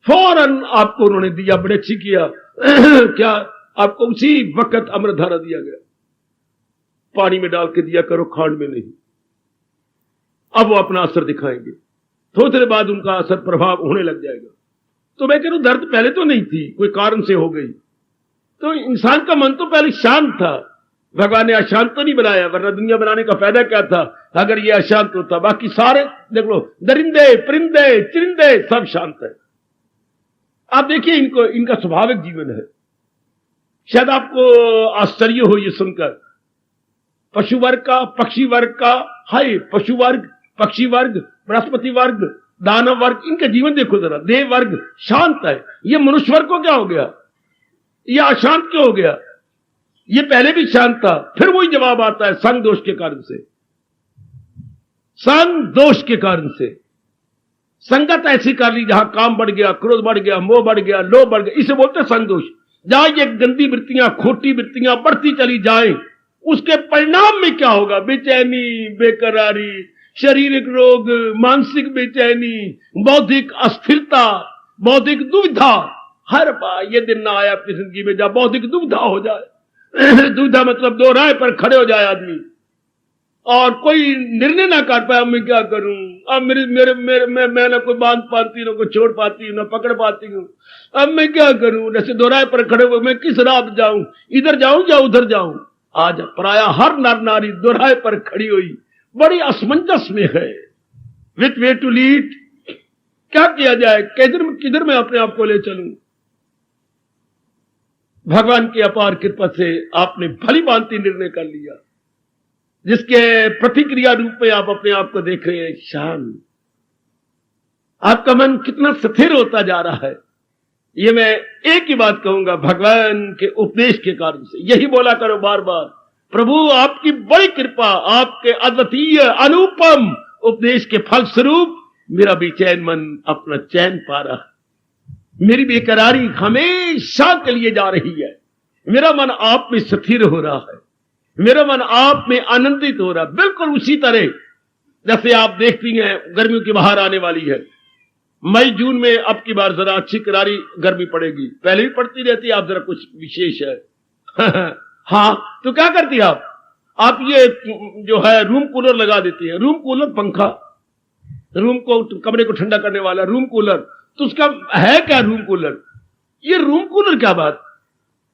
फौरन आपको उन्होंने दिया, बड़े अच्छी किया क्या आपको उसी वक्त अमृतधारा दिया गया, पानी में डाल के दिया करो, खांड में नहीं। अब वो अपना असर दिखाएंगे, थोड़ी देर बाद उनका असर प्रभाव होने लग जाएगा। तो मैं कह रहा हूं दर्द पहले तो नहीं थी, कोई कारण से हो गई। तो इंसान का मन तो पहले शांत था, भगवान ने अशांत तो नहीं बनाया, वरना दुनिया बनाने का फायदा क्या था अगर ये अशांत होता। बाकी सारे देख लो, दरिंदे परिंदे चिरिंदे सब शांत है। आप देखिए इनको, इनका स्वाभाविक जीवन है। शायद आपको आश्चर्य हो ये सुनकर, पशु वर्ग का, पक्षी वर्ग का, हाय पशु वर्ग, पक्षी वर्ग, बृहस्पति वर्ग, दानव वर्ग, इनका जीवन देखो जरा, देव वर्ग शांत है। ये मनुष्य वर्ग को क्या हो गया, ये अशांत क्यों हो गया? ये पहले भी शांत था। फिर वही जवाब आता है, संग दोष के कारण से। संग दोष के कारण से संगत ऐसी कर ली जहां काम बढ़ गया, क्रोध बढ़ गया, मोह बढ़ गया, लोभ बढ़ गया, इसे बोलते हैं संग दोष। जहां ये गंदी वृत्तियां, खोटी वृत्तियां बढ़ती चली जाएं, उसके परिणाम में क्या होगा? बेचैनी, बेकरारी, शारीरिक रोग, मानसिक बेचैनी, बौद्धिक अस्थिरता, बौद्धिक दुविधा। हर बार ये दिन ना आया अपनी जिंदगी में जब बौद्धिक दुविधा हो जाए दुविधा मतलब दो राह पर खड़े हो जाए आदमी और कोई निर्णय ना कर पाए, अब मैं क्या करूं, अब मेरे मेरे मेरे मैं ना कोई बांध पाती, ना कोई छोड़ पाती हूं, ना पकड़ पाती हूं, अब मैं क्या करूं? जैसे दो राह पर खड़े हुए, मैं किस राह जाऊं, इधर जाऊं या उधर जाऊं? आज प्राय हर नर नारी दो राह पर खड़ी हुई बड़ी असमंजस में है। विथ वे टू लीड, क्या किया जाए, किधर मैं अपने आप को ले चलूं? भगवान की अपार कृपा से आपने भली भांति निर्णय कर लिया, जिसके प्रतिक्रिया रूप में आप अपने आप को देख रहे हैं शांत। आपका मन कितना स्थिर होता जा रहा है। ये मैं एक ही बात कहूंगा, भगवान के उपदेश के कारण से। यही बोला करो बार बार, प्रभु आपकी बड़ी कृपा, आपके अद्वितीय अनुपम उपदेश के फल स्वरूप मेरा बेचैन मन अपना चैन पा रहा है। मेरी बेकरारी हमेशा के लिए जा रही है। मेरा मन आप में स्थिर हो रहा है, मेरा मन आप में आनंदित हो रहा है। बिल्कुल उसी तरह जैसे आप देखती हैं गर्मियों की बाहर आने वाली है, मई जून में अब की बार जरा अच्छी करारी गर्मी पड़ेगी, पहले भी पड़ती रहती है, आप जरा कुछ विशेष है हाँ, तो क्या करती है आप ये जो है रूम कूलर लगा देती है। रूम कूलर पंखा, रूम को, कमरे को ठंडा करने वाला रूम कूलर, तो उसका है क्या रूम कूलर? ये रूम कूलर क्या बात,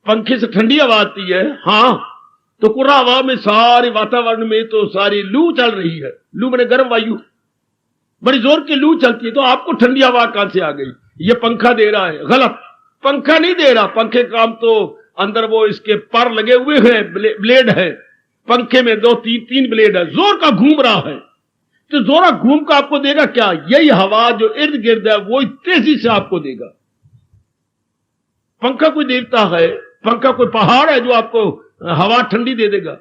पंखे से ठंडी हवा आती है, हाँ, तो खुला हवा में सारे वातावरण में तो सारी लू चल रही है, लू मैंने गर्म वायु, बड़ी जोर की लू चलती है, तो आपको ठंडी हवा कहां से आ गई? ये पंखा दे रहा है, गलत। पंखा नहीं दे रहा, पंखे काम तो अंदर वो इसके पर लगे हुए हैं, ब्लेड है पंखे में, दो तीन ब्लेड है, जोर का घूम रहा है। तो जोरा घूम का आपको देगा क्या? यही हवा जो इर्द गिर्द है वो तेजी से आपको देगा। पंखा कोई देवता है, पंखा कोई पहाड़ है जो आपको हवा ठंडी दे देगा?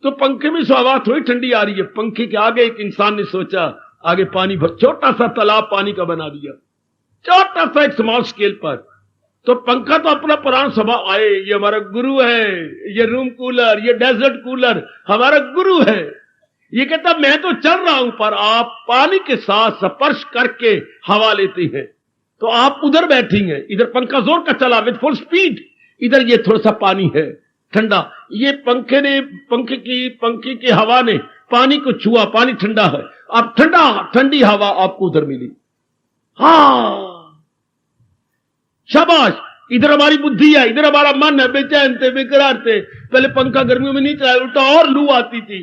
तो पंखे में से हवा थोड़ी ठंडी आ रही है। पंखे के आगे एक इंसान ने सोचा, आगे पानी भर, छोटा सा तालाब पानी का बना दिया, छोटा सा एक स्मॉल स्केल पर। तो पंखा तो अपना प्राण सभा आए, ये हमारा गुरु है, ये रूम कूलर, ये डेजर्ट कूलर हमारा गुरु है। ये कहता मैं तो चल रहा हूं, पर आप पानी के साथ स्पर्श करके हवा लेते हैं, तो आप उधर बैठी हैं, इधर पंखा जोर का चला विद फुल स्पीड, इधर ये थोड़ा सा पानी है ठंडा। ये पंखे की हवा ने पानी को छुआ, पानी ठंडा है, अब ठंडी हवा आपको उधर मिली। हाँ शाबाश, इधर हमारी बुद्धि है, इधर हमारा मन है, बेचैन थे, बेकरार थे। पहले पंखा गर्मियों में नहीं चलाया, उल्टा और लू आती थी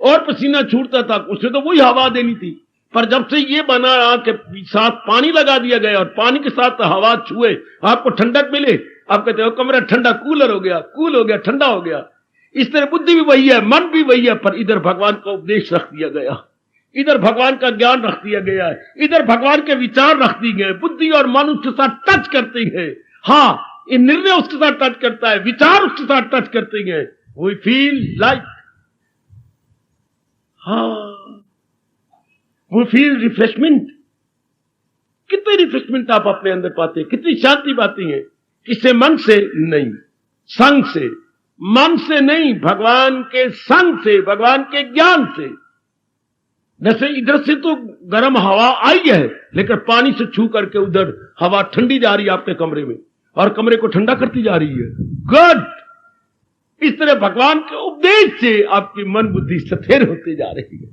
और पसीना छूटता था, उसे तो वही हवा देनी थी। पर जब से ये बना के साथ पानी लगा दिया गया और पानी के साथ हवा छुए, आपको ठंडक मिले, आप कहते हो कमरा ठंडा, कूलर हो गया, कूल हो गया, ठंडा हो गया। इस तरह बुद्धि भी वही है, मन भी वही है, पर इधर भगवान का उपदेश रख दिया गया, इधर भगवान का ज्ञान रख दिया गया है, इधर भगवान के विचार रख दिए गए। बुद्धि और मन उसके साथ टच करते हैं। हाँ, ये निर्णय उसके साथ टच करता है, विचार उसके साथ टच करते हैं। वी फील लाइक, हाँ, वो फील रिफ्रेशमेंट। कितनी रिफ्रेशमेंट आप अपने अंदर पाते हैं, कितनी शांति पाती हैं, किससे? मन से नहीं, संग से, मन से नहीं, भगवान के संग से, भगवान के ज्ञान से। जैसे इधर से तो गर्म हवा आई है, लेकिन पानी से छू करके उधर हवा ठंडी जा रही है आपके कमरे में, और कमरे को ठंडा करती जा रही है। गुड। इस तरह भगवान के उपदेश से आपकी मन बुद्धि स्थिर होती जा रही है।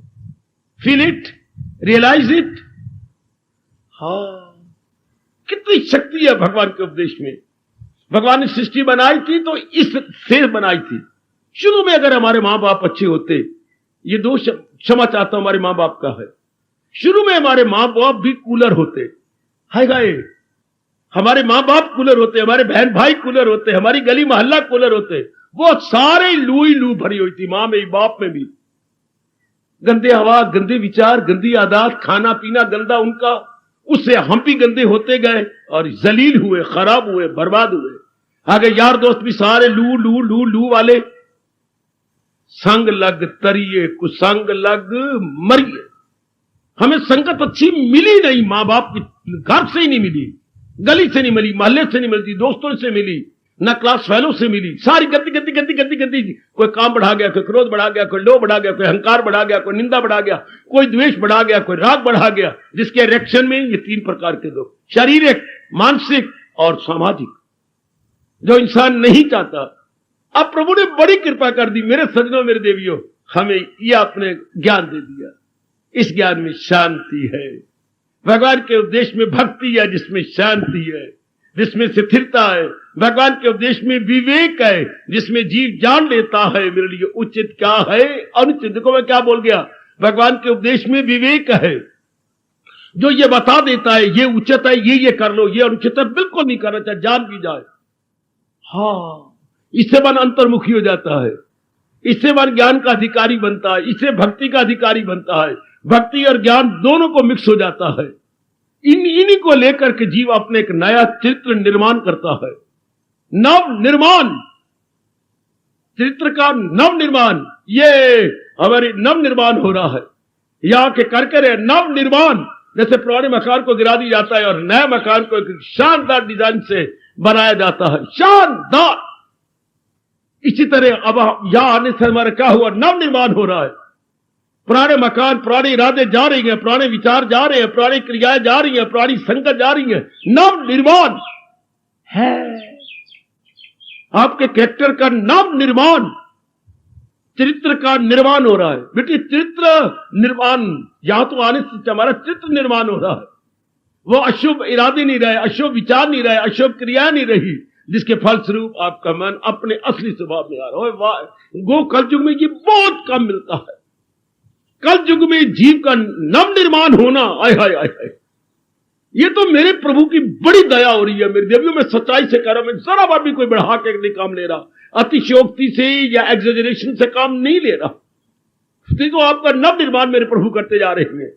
Feel it, realize it. हाँ, कितनी शक्ति है भगवान के उपदेश में। भगवान ने सृष्टि बनाई थी तो इस से बनाई थी। शुरू में अगर हमारे मां बाप अच्छे होते, ये दोष क्षमा चाहता हूं हमारे मां बाप का है, शुरू में हमारे मां बाप भी कूलर होते, हाय गाय, हमारे मां बाप कूलर होते, हमारे बहन भाई कूलर होते, हमारी गली मोहल्ला कूलर होते, वो सारे लू ही लू भरी हुई थी, मां में भी बाप में भी। गंदे हवा, गंदे विचार, गंदी आदत, खाना पीना गंदा उनका, उससे हम भी गंदे होते गए और जलील हुए, खराब हुए, बर्बाद हुए। आगे यार दोस्त भी सारे लू लू लू लू वाले। संग लग तरिए कुसंग लग मरिए। हमें संगत अच्छी मिली नहीं, मां बाप की घर से ही नहीं मिली, गली से नहीं मिली, मोहल्ले से नहीं मिलती, दोस्तों से मिली, ना क्लास फेलो से मिली। सारी गंदी गंदी गंदी गंदी गंदी। कोई काम बढ़ा गया, कोई क्रोध बढ़ा गया, कोई लोभ बढ़ा गया, कोई अहंकार बढ़ा गया, कोई निंदा बढ़ा गया, कोई द्वेष बढ़ा गया, कोई राग बढ़ा गया, जिसके रिएक्शन में ये 3 प्रकार के लोग, शारीरिक, मानसिक और सामाजिक, जो इंसान नहीं चाहता। अब प्रभु ने बड़ी कृपा कर दी मेरे सज्जनों, मेरे देवियों, हमें ये आपने ज्ञान दे दिया। इस ज्ञान में शांति है, भगवान के उपदेश में भक्ति है जिसमें शांति है, जिसमें स्थिरता है। भगवान के उपदेश में विवेक है जिसमें जीव जान लेता है मेरे लिए उचित क्या है, अनुचित। देखो मैं क्या बोल गया, भगवान के उपदेश में विवेक है जो ये बता देता है ये उचित है, ये कर लो, ये अनुचित है, बिल्कुल नहीं करना चाहिए, जान भी जाए। हाँ, इससे मन अंतर्मुखी हो जाता है, इससे मन ज्ञान का अधिकारी बनता है, इससे भक्ति का अधिकारी बनता है। भक्ति और ज्ञान दोनों को मिक्स हो जाता है। इन्हीं को लेकर के जीव अपने एक नया चरित्र निर्माण करता है। नव निर्माण, चरित्र का नव निर्माण, ये हमारे नव निर्माण हो रहा है। यहां के करके नव निर्माण, जैसे पुराने मकान को गिरा दिया जाता है और नए मकान को एक शानदार डिजाइन से बनाया जाता है, शानदार। इसी तरह अब यहां आने से हमारा क्या हुआ, नव निर्माण हो रहा है। पुराने मकान, पुराने इरादे जा रही हैं, पुराने विचार जा रहे हैं, पुरानी क्रियाएं जा रही हैं, पुरानी संगत जा रही हैं, नव निर्माण है। आपके कैरेक्टर का नव निर्माण, चरित्र का निर्माण हो रहा है। बेटी चरित्र निर्माण, यहां तो आने से हमारा चरित्र निर्माण हो रहा है। वो अशुभ इरादे नहीं रहे, अशुभ विचार नहीं रहे, अशुभ क्रिया नहीं रही, जिसके फलस्वरूप आपका मन अपने असली स्वभाव में आ रहा है। गो कलयुग में ये बहुत कम मिलता है। कल युग में जीव का नव निर्माण होना, आय हाय आय हाय, ये तो मेरे प्रभु की बड़ी दया हो रही है। मेरे देवियों, मैं सच्चाई से कह रहा हूं, मैं जरा बार भी कोई बढ़ा के नहीं काम ले रहा, अतिशयोक्ति से या एग्जेजरेशन से काम नहीं ले रहा। तो आपका नव निर्माण मेरे प्रभु करते जा रहे हैं,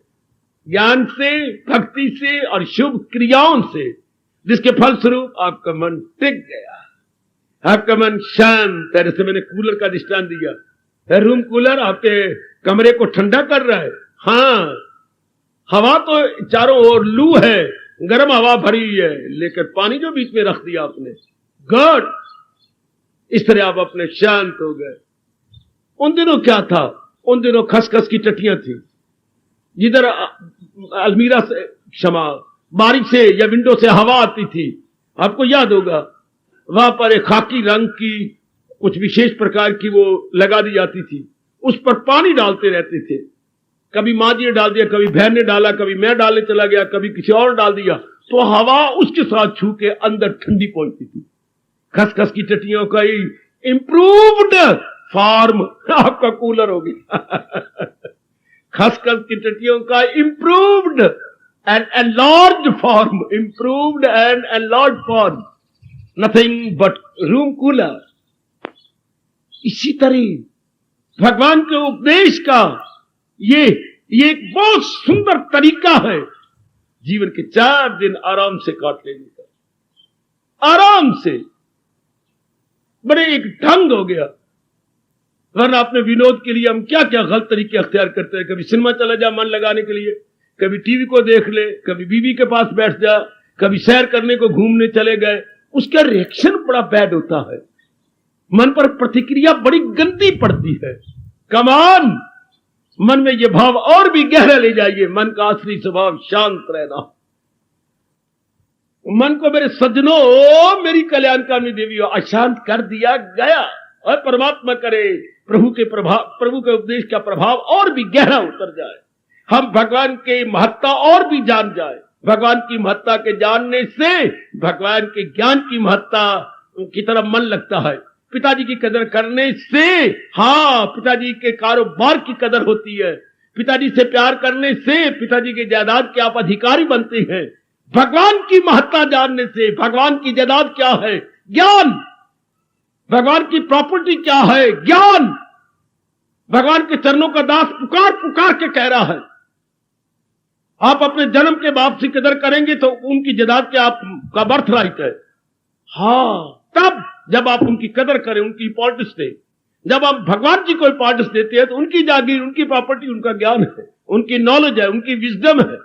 ज्ञान से, भक्ति से और शुभ क्रियाओं से, जिसके फलस्वरूप आपका मन टिक गया, आपका मन शांत है। जैसे मैंने कूलर का दृष्टांत दिया, रूम कूलर आपके कमरे को ठंडा कर रहा है। हाँ, हवा तो चारों ओर लू है, गर्म हवा भरी हुई है, लेकिन पानी जो बीच में रख दिया आपने, गॉड, इस तरह आप अपने शांत हो गए। उन दिनों क्या था, उन दिनों खसखस की टटियां थी, जिधर अलमीरा से, क्षमा, बारिश से या विंडो से हवा आती थी, आपको याद होगा, वहां पर एक खाकी रंग की कुछ विशेष प्रकार की वो लगा दी जाती थी, उस पर पानी डालते रहते थे। कभी माँ जी ने डाल दिया, कभी बहन ने डाला, कभी मैं डालने चला गया, कभी किसी और डाल दिया, तो हवा उसके साथ छू के अंदर ठंडी पहुंचती थी। खसखस की टटियों का इंप्रूव्ड फॉर्म आपका कूलर हो गया। खसखस की टटियों का improved and enlarged form, improved and enlarged form, nothing but room cooler. इसी तरह भगवान के उपदेश का ये एक बहुत सुंदर तरीका है जीवन के 4 दिन आराम से काट लेने का, आराम से, बड़े एक ढंग हो गया। वरना अपने विनोद के लिए हम क्या क्या गलत तरीके अख्तियार करते हैं। कभी सिनेमा चला जा मन लगाने के लिए, कभी टीवी को देख ले, कभी बीवी के पास बैठ जा, कभी सैर करने को घूमने चले गए, उसका रिएक्शन बड़ा बैड होता है। मन पर प्रतिक्रिया बड़ी गंदी पड़ती है। कमान, मन में यह भाव और भी गहरा ले जाइए। मन का असली स्वभाव शांत रहना। मन को मेरे सज्जनों, मेरी कल्याणकामी देवियों, अशांत कर दिया गया। और परमात्मा करे प्रभु के उपदेश का प्रभाव और भी गहरा उतर जाए, हम भगवान के महत्ता और भी जान जाए। भगवान की महत्ता के जानने से भगवान के ज्ञान की महत्ता की तरफ मन लगता है। पिताजी की कदर करने से, हाँ, पिताजी के कारोबार की कदर होती है। पिताजी से प्यार करने से पिताजी के जायदाद के आप अधिकारी बनते हैं। भगवान की महत्ता जानने से, भगवान की जायदाद क्या है? ज्ञान। भगवान की प्रॉपर्टी क्या है? ज्ञान। भगवान के चरणों का दास पुकार पुकार के कह रहा है। आप अपने जन्म के बाप से कदर करेंगे तो उनकी जायदाद के आपका बर्थ राइट है। हाँ, तब जब आप उनकी कदर करें, उनकी इंपॉर्टेंस दें। जब आप भगवान जी को इंपॉर्टेंस देते हैं तो उनकी जागीर, उनकी प्रॉपर्टी, उनका ज्ञान है, उनकी नॉलेज है, उनकी विजडम है।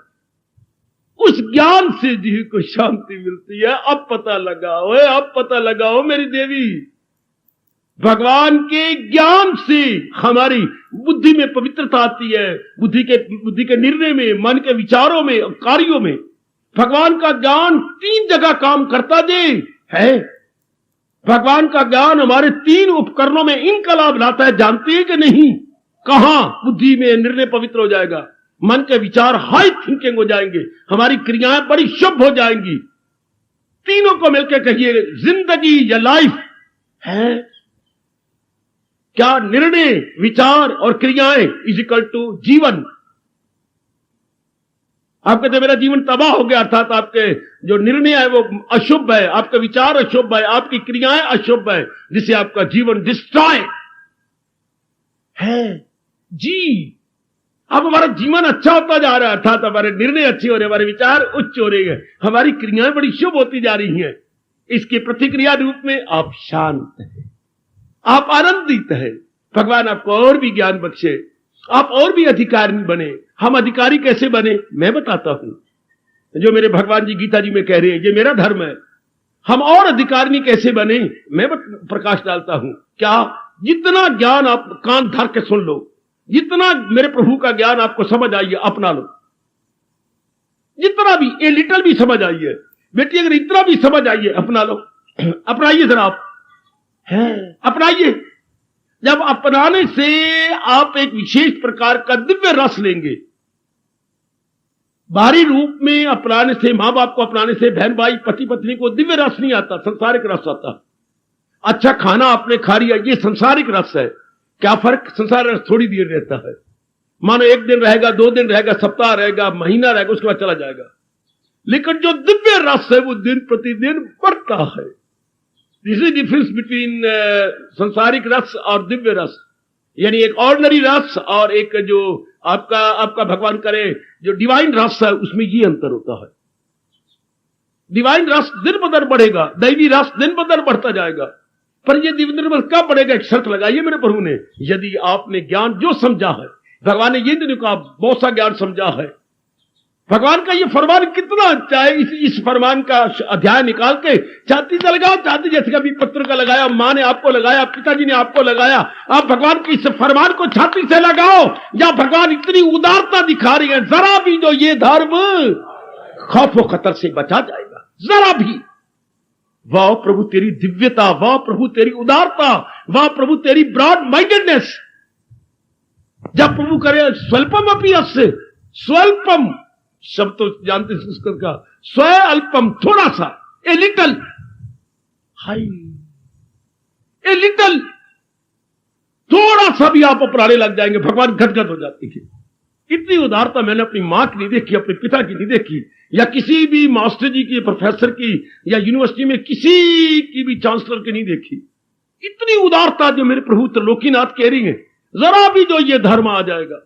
उस ज्ञान से जीव को शांति मिलती है। अब पता लगाओ, अब पता लगाओ मेरी देवी, भगवान के ज्ञान से हमारी बुद्धि में पवित्रता आती है। बुद्धि के निर्णय में, मन के विचारों में, कार्यों में भगवान का ज्ञान 3 जगह काम करता है। भगवान का ज्ञान हमारे 3 उपकरणों में इनकलाब लाता है। जानते हैं कि नहीं? कहां? बुद्धि में निर्णय पवित्र हो जाएगा, मन के विचार हाई थिंकिंग हो जाएंगे, हमारी क्रियाएं बड़ी शुभ हो जाएंगी। तीनों को मिलकर कहिए, जिंदगी या लाइफ है क्या? निर्णय, विचार और क्रियाएं इज इक्वल टू जीवन। आप कहते मेरा जीवन तबाह हो गया, अर्थात आपके जो निर्णय है वो अशुभ है, आपके विचार अशुभ है, आपकी क्रियाएं अशुभ है, जिससे आपका जीवन डिस्ट्रॉय है। जी, अब हमारा जीवन अच्छा होता जा रहा है, अर्थात हमारे निर्णय अच्छे हो रहे, हमारे विचार उच्च हो रहे हैं, हमारी क्रियाएं बड़ी शुभ होती जा रही हैं। इसकी प्रतिक्रिया रूप में आप शांत हैं, आप आनंदित हैं। भगवान आपको और भी ज्ञान बख्शे, आप और भी अधिकारी बने। हम अधिकारी कैसे बने मैं बताता हूं। जो मेरे भगवान जी गीता जी में कह रहे हैं, ये मेरा धर्म है। हम और अधिकारी कैसे बने मैं प्रकाश डालता हूं। क्या? जितना ज्ञान आप कान धर के सुन लो, जितना मेरे प्रभु का ज्ञान आपको समझ आइए, अपना लो। जितना भी, ए लिटल भी समझ आइए बेटी, अगर इतना भी समझ आइए, अपना लो। अपनाइए जरा आप, अपनाइए। जब अपनाने से आप एक विशेष प्रकार का दिव्य रस लेंगे। बाहरी रूप में अपनाने से, मां बाप को अपनाने से, बहन भाई, पति पत्नी को दिव्य रस नहीं आता, संसारिक रस आता। अच्छा खाना आपने खा लिया, ये संसारिक रस है। क्या फर्क? संसार रस थोड़ी देर रहता है, मानो 1 दिन रहेगा, 2 दिन रहेगा, सप्ताह रहेगा, महीना रहेगा, उसके बाद चला जाएगा। लेकिन जो दिव्य रस है वो दिन प्रतिदिन बढ़ता है। दिस इज डिफरेंस बिटवीन संसारिक रस और दिव्य रस। यानी एक ऑर्डिनरी रस और एक जो आपका भगवान करे जो डिवाइन रस है, उसमें ये अंतर होता है। डिवाइन रस दिन ब दिन बढ़ेगा, दैवी रस दिन ब दिन बढ़ता जाएगा। पर ये दिन ब दिन कब बढ़ेगा? एक शर्त लगाइए मेरे प्रभु ने, यदि आपने ज्ञान जो समझा है, भगवान ने ये दिन का बहुत सा ज्ञान समझा है। भगवान का ये फरमान कितना अच्छा है। इस फरमान का अध्याय निकाल के छाती से लगाओ, छाती जैसे कभी पत्र का लगाया, मां ने आपको लगाया, पिताजी ने आपको लगाया, आप भगवान के इस फरमान को छाती से लगाओ। या भगवान इतनी उदारता दिखा रही है, जरा भी जो ये धर्म खौफ व खतर से बचा जाएगा, जरा भी। वाह प्रभु तेरी दिव्यता, वाह प्रभु तेरी उदारता, वाह प्रभु तेरी ब्रॉड माइंडेडनेस। जब प्रभु करे स्वल्पम अपि अस्य, स्वल्पम शब्द तो जानते संस्कृत का, स्व अल्पम, थोड़ा सा, a little, high, a little, थोड़ा सा भी आप अपराधे लग जाएंगे, भगवान गदगद हो जाते हैं। इतनी उदारता मैंने अपनी मां की नहीं देखी, अपने पिता की नहीं देखी, या किसी भी मास्टर जी की, प्रोफेसर की, या यूनिवर्सिटी में किसी की भी चांसलर की नहीं देखी। इतनी उदारता जो मेरे प्रभु त्रिलोकीनाथ कह रही है, जरा भी जो ये धर्म आ जाएगा,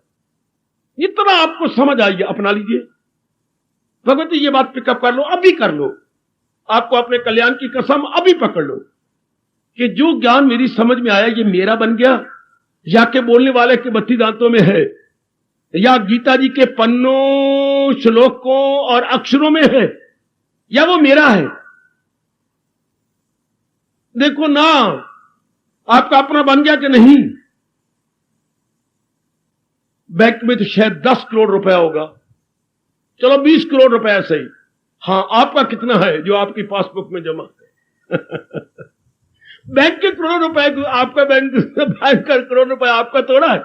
इतना आपको समझ आइए, अपना लीजिए। भगवती ये बात पिकअप कर लो, अभी कर लो। आपको अपने कल्याण की कसम अभी पकड़ लो कि जो ज्ञान मेरी समझ में आया ये मेरा बन गया, या के बोलने वाले के 32 दांतों में है, या गीता जी के पन्नों, श्लोकों और अक्षरों में है, या वो मेरा है। देखो ना, आपका अपना बन गया कि नहीं? बैंक में तो शायद 10 करोड़ रुपया होगा, चलो 20 करोड़ रुपया सही। हाँ, आपका कितना है जो आपकी पासबुक में जमा है? बैंक के करोड़ रुपए को आपका बैंक का करोड़ रुपया आपका थोड़ा है।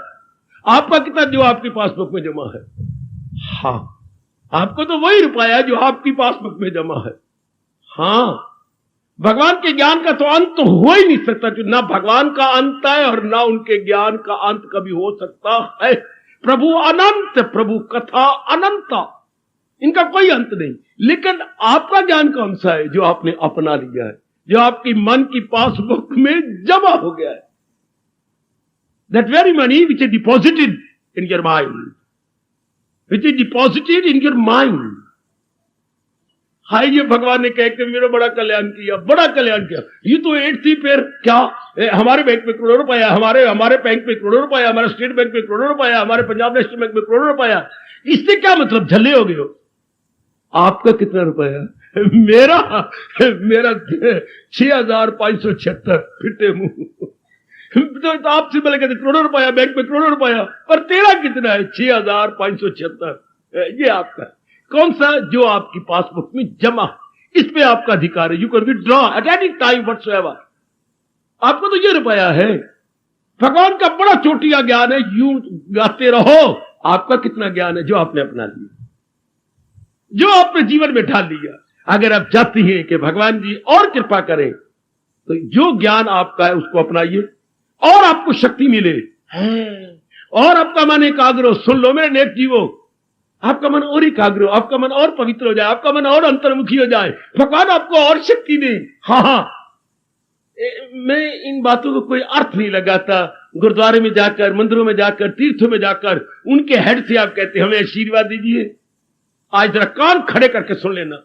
आपका कितना जो आपकी पासबुक में जमा है? हाँ, आपको तो वही रुपया जो आपकी पासबुक में जमा है। हाँ, भगवान के ज्ञान का तो अंत तो हो ही नहीं सकता, कि ना भगवान का अंत है और ना उनके ज्ञान का अंत कभी हो सकता है। प्रभु अनंत, प्रभु कथा अनंता, इनका कोई अंत नहीं। लेकिन आपका ज्ञान कौन सा है जो आपने अपना लिया है, जो आपकी मन की पासबुक में जमा हो गया है? That very money which is deposited in your mind, which is deposited in your mind. हाय, ये भगवान ने कह के मेरा बड़ा कल्याण किया, बड़ा कल्याण किया। ये तो 8 थी, फिर क्या हमारे बैंक में करोड़ों रुपया, हमारे बैंक में करोड़ों रुपया, हमारे स्टेट बैंक में करोड़ों रुपया, हमारे पंजाब नेशनल बैंक में करोड़ों रुपया। इससे क्या मतलब? झल्ले हो गए हो। आपका कितना रुपया? मेरा 6576 फिटे मुंह। तो आपसे बोले कहते करोड़ों रुपया, बैंक में करोड़ों रुपया, पर तेरा कितना है? 6576। ये आपका कौन सा जो आपकी पासबुक में जमा, इस पे आपका अधिकार है। You can withdraw at any time whatsoever. आपको तो ये रुपया है। भगवान का बड़ा चोटिया ज्ञान है, यूं गाते रहो। आपका कितना ज्ञान है जो आपने अपना लिया, जो आपने जीवन में ढाल लिया? अगर आप चाहती हैं कि भगवान जी और कृपा करें, तो जो ज्ञान आपका है उसको अपनाइए और आपको शक्ति मिले, और आपका मन एकाग्र हो। सुन लो मेरे नेक जीवो, आपका मन और एकाग्र हो, आपका मन और पवित्र हो जाए, आपका मन और अंतर्मुखी हो जाए, भगवान आपको और शक्ति दे। हाँ, मैं इन बातों को कोई अर्थ नहीं लगाता। गुरुद्वारे में जाकर, मंदिरों में जाकर, तीर्थों में जाकर उनके हेड से आप कहते हमें आशीर्वाद दीजिए। आज जरा कान खड़े करके सुन लेना,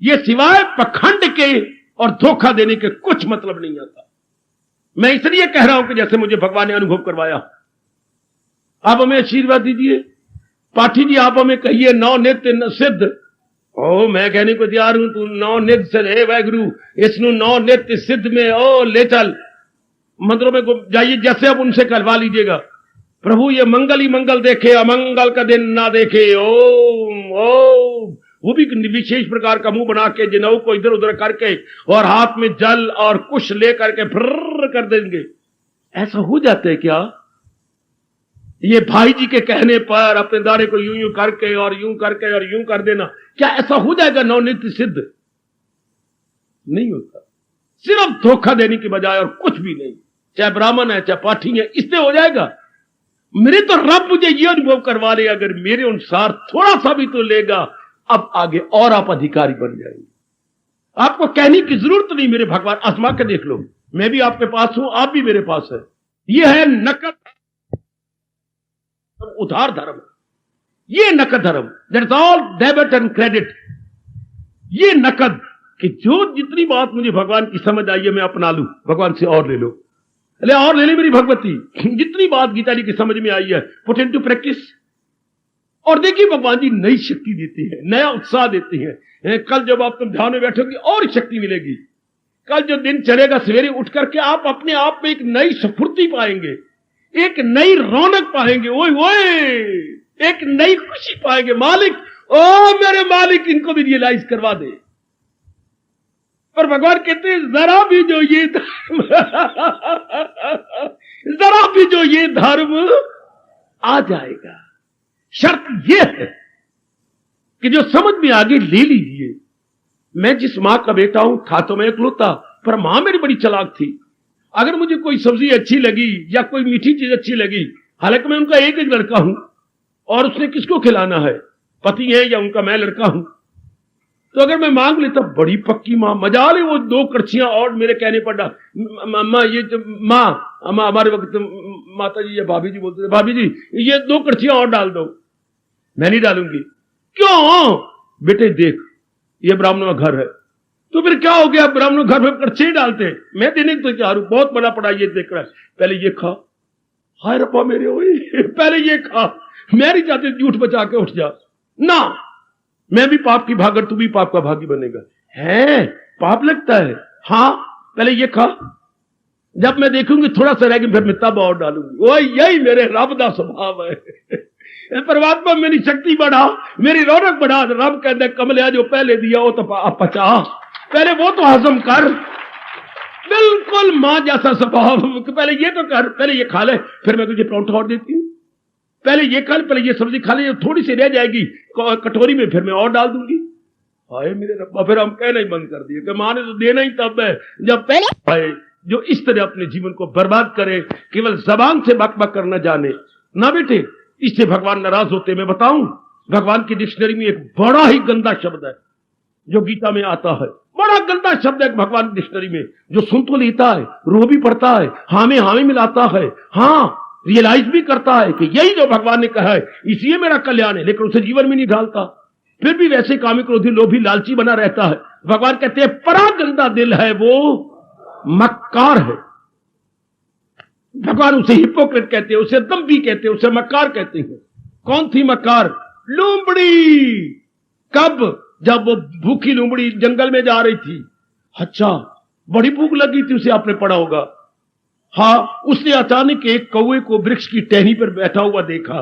ये सिवाय पखंड के और धोखा देने के कुछ मतलब नहीं आता। मैं इसलिए कह रहा हूं कि जैसे मुझे भगवान ने अनुभव करवाया। आप हमें आशीर्वाद दीजिए। पाठी जी, आप हमें कहिए नौ नित्य न सिद्ध। ओ, मैं कहने को तैयार हूं, तू नौ नित्य सिद्ध है वाहिगुरु, इसनु नौ नित्य सिद्ध में ओ ले चल। मंदिरों में जाइए, जैसे आप उनसे कहलवा लीजिएगा, प्रभु ये मंगल ही मंगल देखे, अमंगल का दिन ना देखे। ओम ओम, वो भी विशेष प्रकार का मुंह बना के जिनों को इधर उधर करके और हाथ में जल और कुश लेकर के फिर कर देंगे। ऐसा हो जाता है क्या? ये भाई जी के कहने पर अपने दारे को यूं यूं करके और यूं करके और यूं कर देना, क्या ऐसा हो जाएगा नवनित्य सिद्ध? नहीं होता। सिर्फ धोखा देने की बजाय और कुछ भी नहीं। चाहे ब्राह्मण है, चाहे पाठी है, इससे हो जाएगा। मेरे तो रब मुझे ये अनुभव करवा रहे, अगर मेरे अनुसार थोड़ा सा भी तो लेगा, अब आगे और आप अधिकारी बन जाएंगे। आपको कहने की जरूरत नहीं। मेरे भगवान, आजमा के देख लो, मैं भी आपके पास हूं, आप भी मेरे पास है। यह है नकद उधार धर्म, ये नकद धर्म, that's all debit and credit. ये नकद कि जो जितनी बात मुझे भगवान की समझ आई है मैं अपना लूं, भगवान से और ले लो, और ले ले मेरी भगवती। जितनी बात गीता जी की समझ में आई है, पुट इनटू प्रैक्टिस। और देखिए भगवान जी नई शक्ति देती है, नया उत्साह देती है। कल जब आप तुम ध्यान में बैठोगे और शक्ति मिलेगी। कल जो दिन चलेगा, सवेरे उठ करके आप अपने आप में एक नई स्फूर्ति पाएंगे, एक नई रौनक पाएंगे, ओए ओए, एक नई खुशी पाएंगे। मालिक, ओ मेरे मालिक, इनको भी रियलाइज करवा दे। पर भगवान कहते हैं जरा भी जो ये धर्म जरा भी जो ये धर्म आ जाएगा, शर्त यह है कि जो समझ में आगे ले लीजिए। मैं जिस मां का बेटा हूं, था तो मैं इकलौता, पर मां मेरी बड़ी चालाक थी। अगर मुझे कोई सब्जी अच्छी लगी या कोई मीठी चीज अच्छी लगी, हालांकि मैं उनका एक लड़का हूं और उसने किसको खिलाना है, पति है या उनका मैं लड़का हूं, तो अगर मैं मांग लेता, बड़ी पक्की मां, मजा ले वो 2 कड़छियां और मेरे कहने पर डाल। मां, ये मां, हमारे वक्त माता जी या भाभी जी बोलते थे, भाभी जी ये 2 कड़छियां और डाल दो। मैं नहीं डालूंगी। क्यों? बेटे देख, ये ब्राह्मणों का घर है, तो फिर क्या हो गया, ब्राह्मणों घर में कड़छे ही डालते। मैं देने को तैयार हूं, बहुत बड़ा पड़ा ये देख रहा है, पहले ये खा। हाय रब्बा मेरे, हुई पहले ये खा। मैं नहीं चाहती झूठ बचा के उठ जा ना, मैं भी पाप की भागर, तू भी पाप का भागी बनेगा। है पाप लगता है, हाँ पहले ये खा। जब मैं देखूंगी थोड़ा सा रह गई फिर मैं तब और डालूंगी। वो यही मेरे रब का स्वभाव है। परमात्मा मेरी शक्ति बढ़ा, मेरी रौनक बढ़ा। रब कहते कमलिया जो पहले दिया वो तो पचा, पहले वो तो हजम कर। बिल्कुल मां जैसा स्वभाव, पहले ये तो कर, पहले ये खा ले फिर मैं तुझे परोठा और देती हूँ। पहले ये खा ले, पहले ये सब्जी खा ले, थोड़ी सी रह जाएगी कटोरी में फिर मैं और डाल दूंगी। हाय मेरे रब्बा, फिर हम कहना ही बंद कर दिए कि मां ने तो देना ही तब है जब पहले आए। जो इस तरह अपने जीवन को बर्बाद करे, केवल जबान से बकबक करना जाने ना बेटे, इससे भगवान नाराज होते। मैं बताऊं, भगवान की डिक्शनरी में एक बड़ा ही गंदा शब्द है जो गीता में आता है। बड़ा गंदा शब्द है भगवान की डिक्शनरी में, जो सुन तो लेता है, रो भी पड़ता है, हाँ में हाँ में मिलाता है, हाँ रियलाइज भी करता है कि यही जो भगवान ने कहा है इसलिए मेरा कल्याण है, लेकिन उसे जीवन में नहीं ढालता। फिर भी वैसे कामी क्रोधी लोभी लालची बना रहता है। भगवान कहते हैं बड़ा गंदा दिल है वो, मक्कार है। भगवान उसे हिपोक्रेट कहते हैं, उसे दम्भी कहते हैं, उसे मक्कार कहते हैं। कौन थी मक्कार? लोमड़ी। कब? जब वो भूखी लोमड़ी जंगल में जा रही थी। अच्छा, बड़ी भूख लगी थी उसे, आपने पढ़ा होगा। हाँ, उसने अचानक एक कौवे को वृक्ष की टहनी पर बैठा हुआ देखा।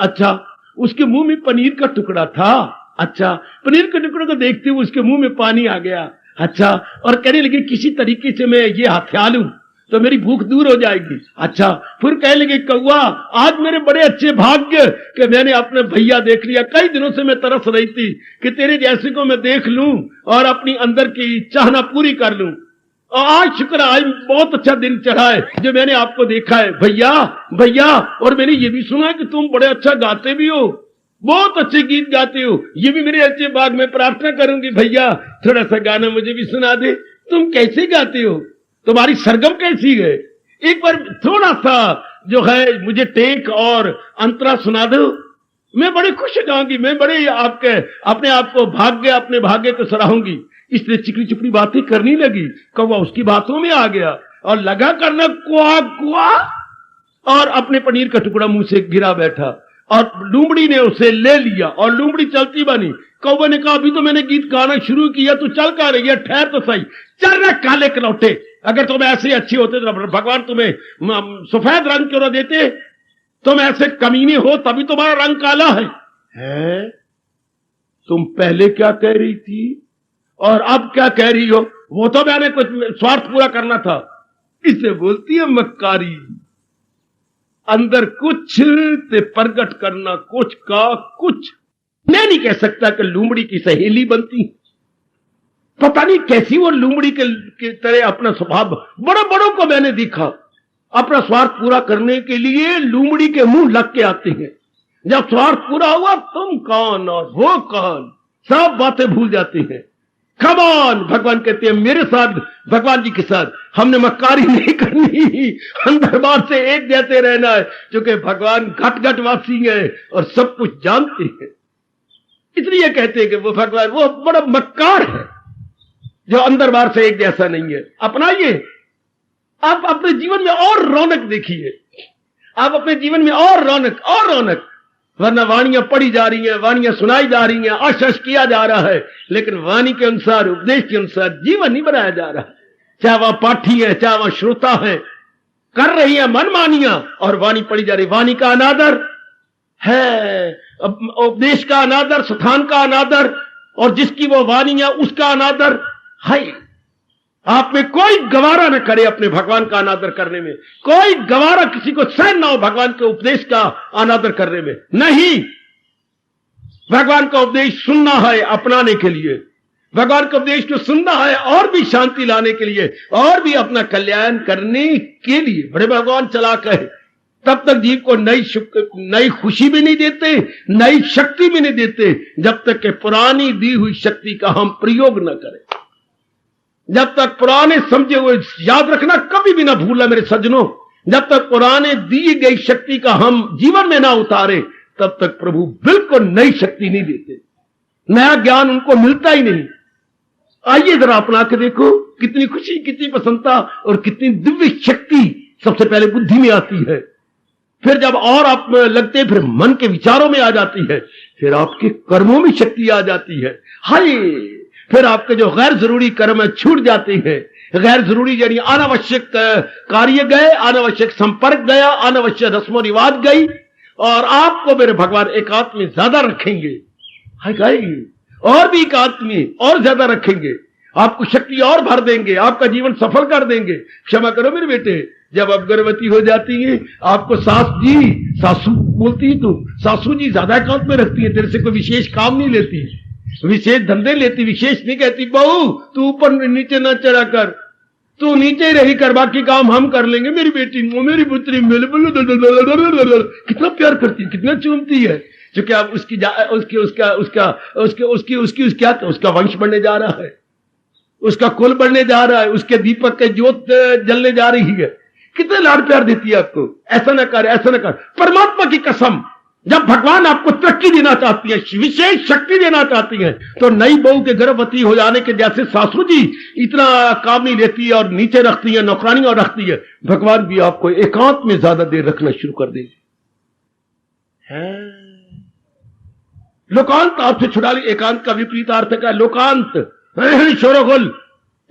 अच्छा, उसके मुंह में पनीर का टुकड़ा था। अच्छा, पनीर के टुकड़े को देखते हुए उसके मुंह में पानी आ गया। अच्छा, और कहने लगे किसी तरीके से मैं ये हथिया लूं तो मेरी भूख दूर हो जाएगी। अच्छा, फिर कहने लगे कौवा आज मेरे बड़े अच्छे भाग्य कि मैंने अपने भैया देख लिया। कई दिनों से मैं तरस रही थी कि तेरे जैसे को मैं देख लूं और अपनी अंदर की चाहना पूरी कर लूं। और आज शुक्र, आज बहुत अच्छा दिन चढ़ा है जो मैंने आपको देखा है भैया भैया। और मैंने ये भी सुना कि तुम बड़े अच्छा गाते भी हो, बहुत अच्छे गीत गाते हो। ये भी मेरे अच्छे भाग में प्रार्थना करूंगी भैया थोड़ा सा गाना मुझे भी सुना दे। तुम कैसे गाते हो, तुम्हारी सरगम कैसी है, एक बार थोड़ा सा जो है मुझे टेक और अंतरा सुना दो, मैं बड़ी खुश हो जाऊंगी। मैं बड़े आपके अपने आप को अपने भाग्य को सराहूंगी। इसलिए चिकनी चुपड़ी बातें करनी लगी। कौवा उसकी बातों में आ गया और लगा करना कुआ कुआ, और अपने पनीर का टुकड़ा मुंह से गिरा बैठा और लोमड़ी ने उसे ले लिया और लोमड़ी चलती बनी। कौवे ने कहा अभी तो मैंने गीत गाना शुरू किया, तू चल का रही है, ठहर तो सही। चल रहा काले कलौटे, अगर तुम ऐसे अच्छे होते तो भगवान तुम्हें सफेद रंग क्यों ना देते? तुम ऐसे कमीने हो तभी तुम्हारा रंग काला है? तुम पहले क्या कह रही थी और अब क्या कह रही हो? वो तो मैंने कुछ स्वार्थ पूरा करना था। इसे बोलती है मक्कारी। अंदर कुछ ते प्रगट करना कुछ का कुछ। मैं नहीं कह सकता कि लोमड़ी की सहेली बनती, पता नहीं कैसी वो लोमड़ी के तरह अपना स्वभाव। बड़ों बड़ों को मैंने देखा अपना स्वार्थ पूरा करने के लिए लोमड़ी के मुंह लग के आते हैं। जब स्वार्थ पूरा हुआ तुम कौन और वो कौन सब बातें भूल जाते हैं। कमान भगवान कहते हैं मेरे साथ, भगवान जी के साथ हमने मक्कारी नहीं करनी, अंदर बाहर से एक जैसे रहना है, क्योंकि भगवान घट घट वासी है और सब कुछ जानते हैं। इसलिए कहते हैं कि वो भगवान वो बड़ा मक्कार है जो अंदर बाहर से एक जैसा नहीं है। अपनाइए, आप अपने जीवन में और रौनक देखिए, आप अपने जीवन में और रौनक। वरना वाणियां पढ़ी जा रही हैं, वाणियां सुनाई जा रही हैं, आश्वास किया जा रहा है, लेकिन वाणी के अनुसार, उपदेश के अनुसार जीवन नहीं बनाया जा रहा। चाहे वह पाठी है, चाहे वह श्रोता है, कर रही है मनमानियां और वाणी पढ़ी जा रही। वाणी का अनादर है, उपदेश का अनादर, स्थान का अनादर, और जिसकी वो वाणी है उसका अनादर है। आप में कोई गवारा न करे अपने भगवान का अनादर करने में, कोई गवारा किसी को सहन ना हो भगवान के उपदेश का अनादर करने में। नहीं, भगवान का उपदेश सुनना है अपनाने के लिए, भगवान के उपदेश को सुनना है और भी शांति लाने के लिए, और भी अपना कल्याण करने के लिए। बड़े भगवान चला कहे तब तक जीव को नई खुशी भी नहीं देते, नई शक्ति भी नहीं देते, जब तक कि पुरानी दी हुई शक्ति का हम प्रयोग न करें। जब तक पुराने समझे हुए, याद रखना कभी भी ना भूलना मेरे सज्जनों, जब तक पुराने दी गई शक्ति का हम जीवन में ना उतारे तब तक प्रभु बिल्कुल नई शक्ति नहीं देते, नया ज्ञान उनको मिलता ही नहीं। आइए जरा अपना के देखो, कितनी खुशी, कितनी प्रसन्नता और कितनी दिव्य शक्ति सबसे पहले बुद्धि में आती है, फिर जब और आप लगते फिर मन के विचारों में आ जाती है, फिर आपके कर्मों में शक्ति आ जाती है। हाय, फिर आपके जो गैर जरूरी कर्म है छूट जाते हैं, गैर जरूरी यानी अनावश्यक कार्य गए, अनावश्यक संपर्क गया, अनावश्यक रस्म रिवाज गई, और आपको मेरे भगवान एकांत में ज्यादा रखेंगे। और भी एकांत में और ज्यादा रखेंगे, आपको शक्ति और भर देंगे, आपका जीवन सफल कर देंगे। क्षमा करो मेरे बेटे, जब आप गर्भवती हो जाती हैं आपको सासू बोलती है, तो सासू जी ज्यादा एकांत में रखती है, तेरे से कोई विशेष काम नहीं लेती, विशेष धंधे लेती, विशेष नहीं कहती बहू तू ऊपर नीचे न चढ़ा कर, तू नीचे ही रही कर, बाकी काम हम कर लेंगे। मेरी बेटी मेरी पुत्री कितना प्यार करती है, कितना चूमती है, क्योंकि आप उसका वंश बढ़ने जा रहा है, उसका कुल बढ़ने जा रहा है, उसके दीपक के ज्योत जलने जा रही है। कितने लाड प्यार देती है आपको। ऐसा न कर, ऐसा न कर। परमात्मा की कसम, जब भगवान आपको तरक्की देना चाहती है, विशेष शक्ति देना चाहती है, तो नई बहू के गर्भवती हो जाने के जैसे सासू जी इतना काम नहीं लेती है और नीचे रखती है, नौकरानी और रखती है, भगवान भी आपको एकांत में ज्यादा देर रखना शुरू कर देंगे। लोकांत आपसे छुड़ा ली। एकांत का विपरीत अर्थ का लोकांत, शोरगुल,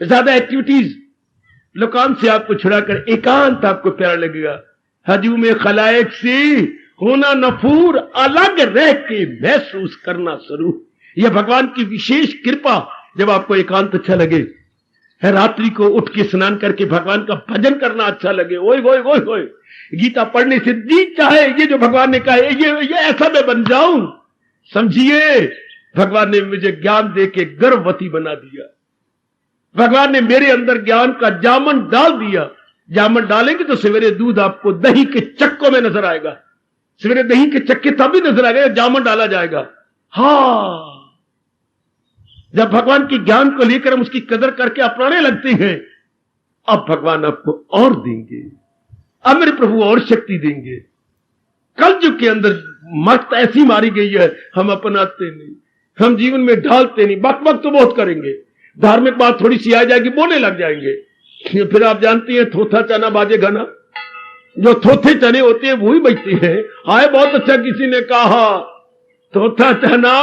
ज्यादा एक्टिविटीज। लोकांत से आपको छुड़ाकर एकांत आपको प्यारा लगेगा। हजूम खलायक से होना नफूर, अलग रह के महसूस करना शुरू। यह भगवान की विशेष कृपा। जब आपको एकांत अच्छा लगे, है रात्रि को उठ के स्नान करके भगवान का भजन करना अच्छा लगे, ओए ओए ओए ओए, गीता पढ़ने से जी चाहे, ये जो भगवान ने कहा ये ऐसा मैं बन जाऊं। समझिए, भगवान ने मुझे ज्ञान दे के गर्भवती बना दिया। भगवान ने मेरे अंदर ज्ञान का जामन डाल दिया। जामन डालेंगे तो सवेरे दूध आपको दही के चक्कों में नजर आएगा। सवेरे दही के चक्के तभी नजर आएगा जामन डाला जाएगा। हाँ, जब भगवान के ज्ञान को लेकर हम उसकी कदर करके अपनाने लगते हैं, अब भगवान आपको और देंगे, अब मेरे प्रभु और शक्ति देंगे। कलयुग के अंदर मत ऐसी मारी गई है, हम अपनाते नहीं, हम जीवन में ढालते नहीं। बक तो बहुत करेंगे, धार्मिक बात थोड़ी सी आ जाएगी, बोलने लग जाएंगे। फिर आप जानती हैं थोथा चना बाजेगा ना, जो थोथे चने होते हैं वही बजते हैं। हाय बहुत अच्छा किसी ने कहा, थोथा चना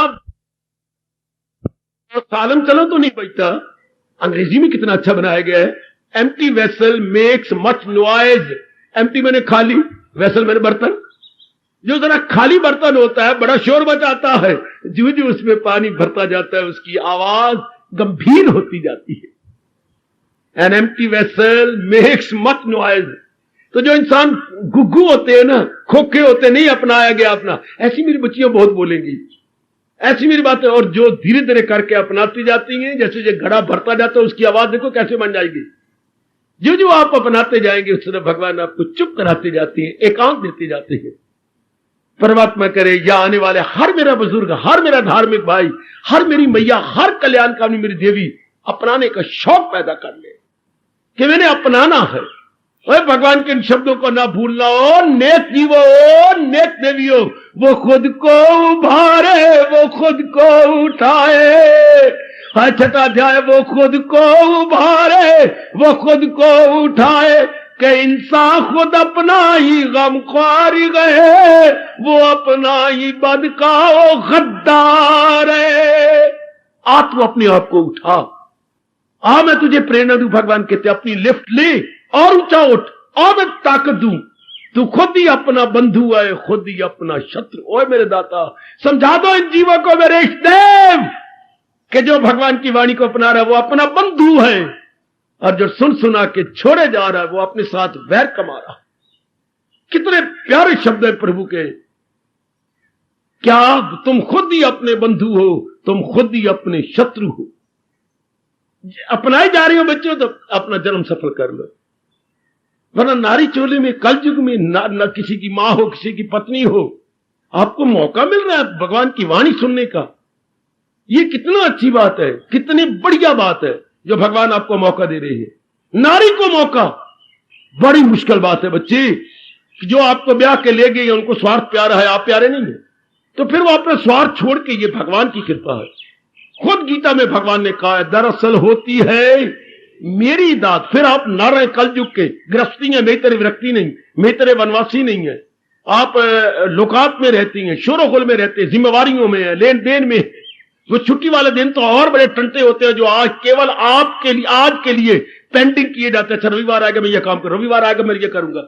सालम चलो तो नहीं बजता। अंग्रेजी में कितना अच्छा बनाया गया है। Empty vessel makes much noise. Empty मैंने खाली, वेसल मैंने बर्तन। जो जरा खाली बर्तन होता है बड़ा शोर मचाता है, जो जो उसमें पानी भरता जाता है उसकी आवाज गंभीर होती जाती है। An empty vessel makes much noise. तो जो इंसान गुग्गू होते हैं ना, खोखे होते हैं, नहीं अपनाया गया अपना, ऐसी मेरी बच्चियां बहुत बोलेंगी, ऐसी मेरी बातें। और जो धीरे धीरे करके अपनाती जाती हैं, जैसे जो घड़ा भरता जाता है उसकी आवाज देखो कैसे बन जाएगी। जो जो आप अपनाते जाएंगे उस तरह भगवान आपको चुप कराते जाते हैं, एकांत देते जाते हैं। परमात्मा करे या आने वाले हर मेरा बुजुर्ग, हर मेरा धार्मिक भाई, हर मेरी मैया, हर कल्याणकामी मेरी देवी अपनाने का शौक पैदा कर ले कि मैंने अपनाना है। और भगवान के इन शब्दों को ना भूलना। ओ नेक जीवो, ओ नेक देवियों, वो खुद को उभारे, वो खुद को उठाए। हर छठा अध्याय, वो खुद को उभारे, वो खुद को उठाए, कि इंसान खुद अपना ही गमख्वार गए, वो अपना ही बदकाओ गद्दार है। आ तू अपने आप को उठा, आ मैं तुझे प्रेरणा दूं। भगवान कहते अपनी लिफ्ट ले और ऊंचा उठ, और मैं ताकत दूं। तू खुद ही अपना बंधु है, खुद ही अपना शत्रु। ओए मेरे दाता, समझा दो इन जीवों को मेरे इष्टदेव कि जो भगवान की वाणी को अपना रहा है वो अपना बंधु है, और जो सुन सुना के छोड़े जा रहा है वो अपने साथ वैर कमा रहा है। कितने प्यारे शब्द है प्रभु के। क्या तुम खुद ही अपने बंधु हो, तुम खुद ही अपने शत्रु हो। अपनाए जा रहे हो बच्चों तो अपना जन्म सफल कर लो, वरना नारी चोले में कलयुग में न किसी की मां हो, किसी की पत्नी हो, आपको मौका मिल रहा है भगवान की वाणी सुनने का। ये कितना अच्छी बात है, कितनी बढ़िया बात है जो भगवान आपको मौका दे रही है। नारी को मौका, बड़ी मुश्किल बात है बच्चे। जो आपको ब्याह के ले गई, उनको स्वार्थ प्यारा है, आप प्यारे नहीं है, तो फिर वो अपना स्वार्थ छोड़ के, ये भगवान की कृपा है। खुद गीता में भगवान ने कहा है, दरअसल होती है मेरी दात। फिर आप न रहे कलयुग के गृहस्थी है, मेरी तरह विरक्ति नहीं, मेरी तरह वनवासी नहीं है। आप लोकात में रहती हैं, शोरोगुल में रहते हैं, जिम्मेवारियों में है, लेन देन में। वो छुट्टी वाले दिन तो और बड़े टंटे होते हैं, जो आज केवल आपके लिए, आज के लिए पेंडिंग किए जाते हैं। अच्छा रविवार आएगा मैं ये काम करूं, रविवार आएगा मैं ये करूंगा,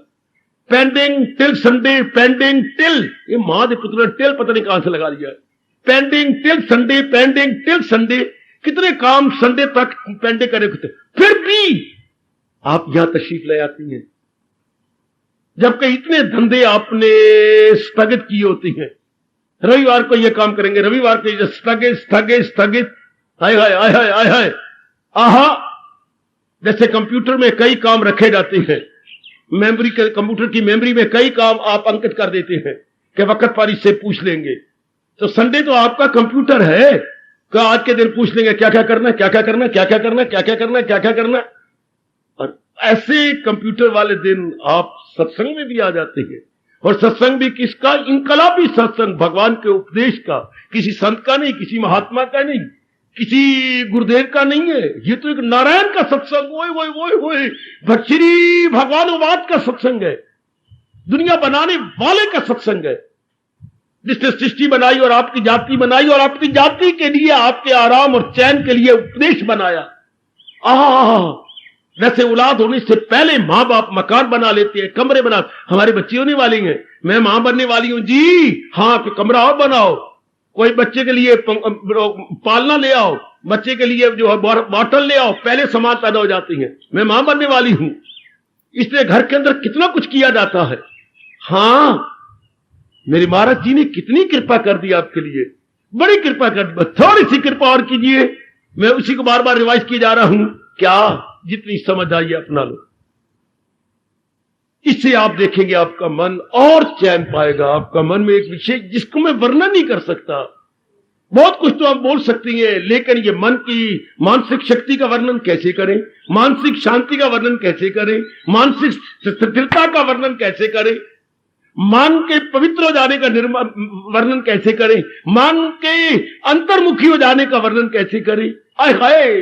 pending till Sunday, pending till, ये मां के पुत्र ने टिल पता नहीं कहां से लगा दिया, pending till Sunday, pending till Sunday, कितने काम संडे तक पेंडिंग करे होते, फिर भी आप यहां तशरीफ ले आती हैं, जबकि इतने धंधे आपने स्थगित किए होते हैं। रविवार को ये काम करेंगे, रविवार को ये स्थगित स्थगित स्थगित, हाय हाय हाय हाय हाय हाय, आहा। जैसे कंप्यूटर में कई काम रखे जाते हैं, मेमोरी के, कंप्यूटर की मेमोरी में कई काम आप अंकित कर देते हैं कि वक्त पर इससे पूछ लेंगे, तो संडे तो आपका कंप्यूटर है कि आज के दिन पूछ लेंगे क्या क्या करना, क्या क्या करना, क्या क्या करना, क्या क्या करना, क्या क्या करना। और ऐसे कंप्यूटर वाले दिन आप सत्संग में भी आ जाते हैं, और सत्संग भी किसका, इनकलाबी सत्संग, भगवान के उपदेश का, किसी संत का नहीं, किसी महात्मा का नहीं, किसी गुरुदेव का नहीं है, ये तो एक नारायण का सत्संग, ओए ओए ओए ओए, श्री भगवानुवाद का सत्संग है, दुनिया बनाने वाले का सत्संग है, जिसने सृष्टि बनाई और आपकी जाति बनाई और आपकी जाति के लिए, आपके आराम और चैन के लिए उपदेश बनाया। वैसे औलाद होने से पहले मां बाप मकान बना लेते हैं, कमरे बना, हमारे बच्चे होने वाले हैं, मैं मां बनने वाली हूं जी, हाँ तो कमरा और बनाओ, कोई बच्चे के लिए पालना ले आओ, बच्चे के लिए जो है बॉटल ले आओ, पहले सामान पैदा हो जाती है, मैं मां बनने वाली हूं। इसलिए घर के अंदर कितना कुछ किया जाता है। हाँ, मेरे महाराज जी ने कितनी कृपा कर दी आपके लिए, बड़ी कृपा कर दी, थोड़ी सी कृपा और कीजिए, मैं उसी को बार बार रिवाइज किए जा रहा हूं, क्या जितनी समझ आई अपना लो, इससे आप देखेंगे आपका मन और चैन पाएगा। आपका मन में एक विषय जिसको मैं वर्णन नहीं कर सकता, बहुत कुछ तो आप बोल सकती हैं, लेकिन ये मन की मानसिक शक्ति का वर्णन कैसे करें, मानसिक शांति का वर्णन कैसे करें, मानसिक स्थिरता का वर्णन कैसे करें, मन के पवित्र हो जाने का वर्णन कैसे करें, मन के अंतर्मुखी हो जाने का वर्णन कैसे करें, आय हाय,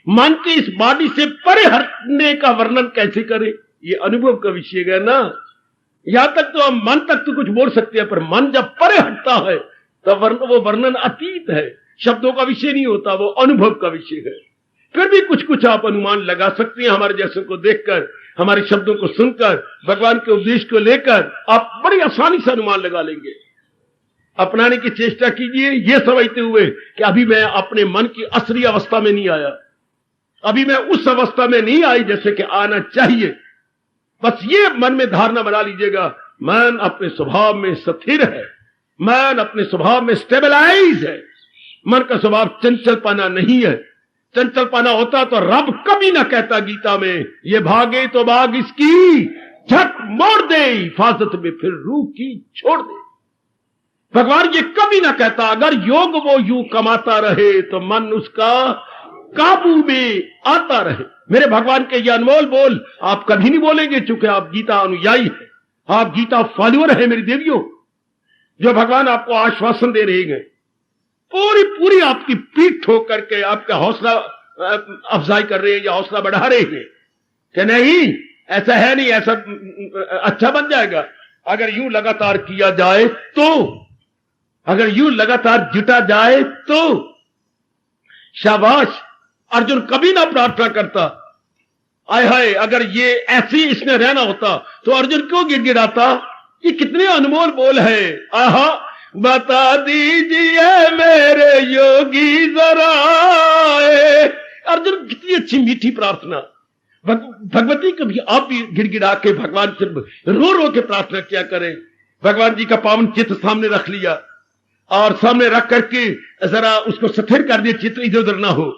मन के इस बॉडी से परे हटने का वर्णन कैसे करें, ये अनुभव का विषय है ना। यहां तक तो हम मन तक तो कुछ बोल सकते हैं, पर मन जब परे हटता है तब वो वर्णन अतीत है, शब्दों का विषय नहीं होता, वो अनुभव का विषय है। फिर भी कुछ कुछ आप अनुमान लगा सकते हैं, हमारे जैसों को देखकर, हमारे शब्दों को सुनकर, भगवान के उपदेश को लेकर आप बड़ी आसानी से अनुमान लगा लेंगे। अपनाने की चेष्टा कीजिए, यह समझते हुए कि अभी मैं अपने मन की असली अवस्था में नहीं आया, अभी मैं उस अवस्था में नहीं आई जैसे कि आना चाहिए। बस ये मन में धारणा बना लीजिएगा, मन अपने स्वभाव में स्थिर है, मन अपने स्वभाव में स्टेबलाइज है, मन का स्वभाव चंचलपना नहीं है। चंचलपना होता तो रब कभी ना कहता गीता में, ये भागे तो भाग इसकी झट मोड़ दे, हिफाजत में फिर रूह की छोड़ दे। भगवान ये कभी ना कहता, अगर योग वो यूं कमाता रहे तो मन उसका काबू में आता रहे। मेरे भगवान के ये अनमोल बोल आप कभी नहीं बोलेंगे, चूंकि आप गीता अनुयायी है, आप गीता फॉलोअर है मेरी देवियों। जो भगवान आपको आश्वासन दे रहे हैं, पूरी पूरी आपकी पीठ ठोक करके आपका हौसला अफजाई कर रहे हैं या हौसला बढ़ा रहे हैं कि नहीं ऐसा है नहीं, ऐसा अच्छा बन जाएगा अगर यूं लगातार किया जाए तो, अगर यूं लगातार जुटा जाए तो। शाबाश, अर्जुन कभी ना प्रार्थना करता, आय हाय अगर ये ऐसी इसमें रहना होता तो अर्जुन क्यों गिड़गिड़ाता। ये कितने अनमोल बोल है। आहा, बता दीजिए मेरे योगी जरा, अर्जुन कितनी अच्छी मीठी प्रार्थना। भगवती कभी आप भी गिड़गिड़ा के भगवान से रो रो के प्रार्थना किया करें। भगवान जी का पावन चित्र सामने रख लिया और सामने रख करके जरा उसको स्थिर कर दिया, चित्र इधर उधर ना हो,